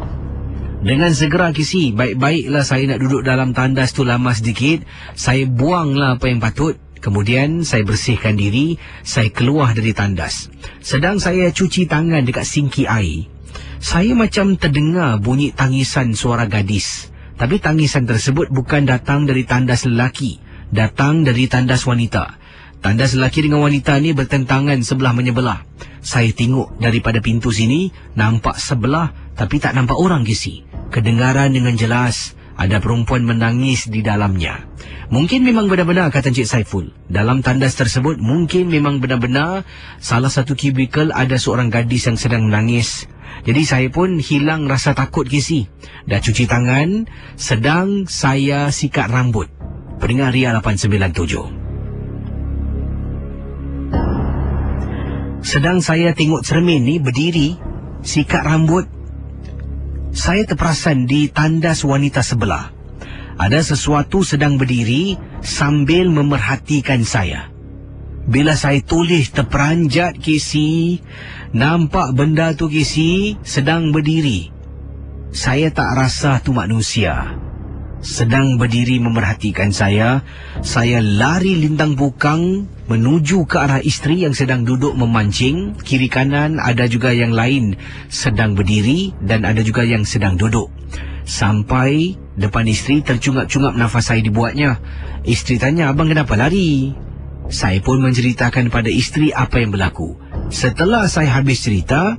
Dengan segera Kisi, baik-baiklah saya nak duduk dalam tandas tu lama sedikit. Saya buanglah apa yang patut. Kemudian saya bersihkan diri, saya keluar dari tandas. Sedang saya cuci tangan dekat sinki air, saya macam terdengar bunyi tangisan suara gadis. Tapi tangisan tersebut bukan datang dari tandas lelaki, datang dari tandas wanita. Tandas lelaki dengan wanita ni bertentangan sebelah menyebelah. Saya tengok daripada pintu sini, nampak sebelah tapi tak nampak orang Kisi. Kedengaran dengan jelas, ada perempuan menangis di dalamnya. Mungkin memang benar-benar, kata Encik Saiful, dalam tandas tersebut mungkin memang benar-benar salah satu kubikel ada seorang gadis yang sedang menangis. Jadi saya pun hilang rasa takut Kisi. Dah cuci tangan, sedang saya sikat rambut. Pendengar Ria 897. Sedang saya tengok cermin ni, berdiri, sikat rambut, saya terperasan di tandas wanita sebelah. Ada sesuatu sedang berdiri sambil memerhatikan saya. Bila saya tulis terperanjat Kisi, nampak benda tu Kisi sedang berdiri. Saya tak rasa tu manusia. Sedang berdiri memerhatikan saya lari lintang bukang menuju ke arah isteri yang sedang duduk memancing. Kiri kanan ada juga yang lain sedang berdiri dan ada juga yang sedang duduk. Sampai depan isteri, tercungap-cungap nafas saya dibuatnya. Isteri tanya, abang kenapa lari? Saya pun menceritakan pada isteri apa yang berlaku. Setelah saya habis cerita,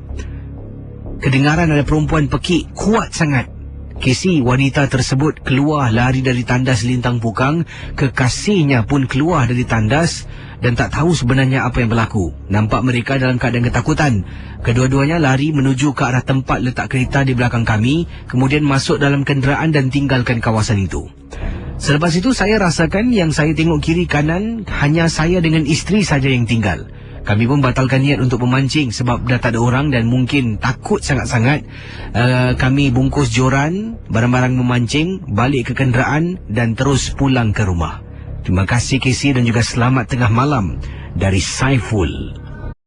kedengaran ada perempuan pekik kuat sangat. Kisi, wanita tersebut keluar lari dari tandas lintang bukang. Kekasihnya pun keluar dari tandas dan tak tahu sebenarnya apa yang berlaku. Nampak mereka dalam keadaan ketakutan. Kedua-duanya lari menuju ke arah tempat letak kereta di belakang kami, kemudian masuk dalam kenderaan dan tinggalkan kawasan itu. Selepas itu saya rasakan yang saya tengok kiri kanan hanya saya dengan isteri saja yang tinggal. Kami pun batalkan niat untuk memancing sebab dah tak ada orang dan mungkin takut sangat-sangat. Kami bungkus joran, barang-barang memancing, balik ke kenderaan dan terus pulang ke rumah. Terima kasih Kisi dan juga selamat tengah malam dari Saiful.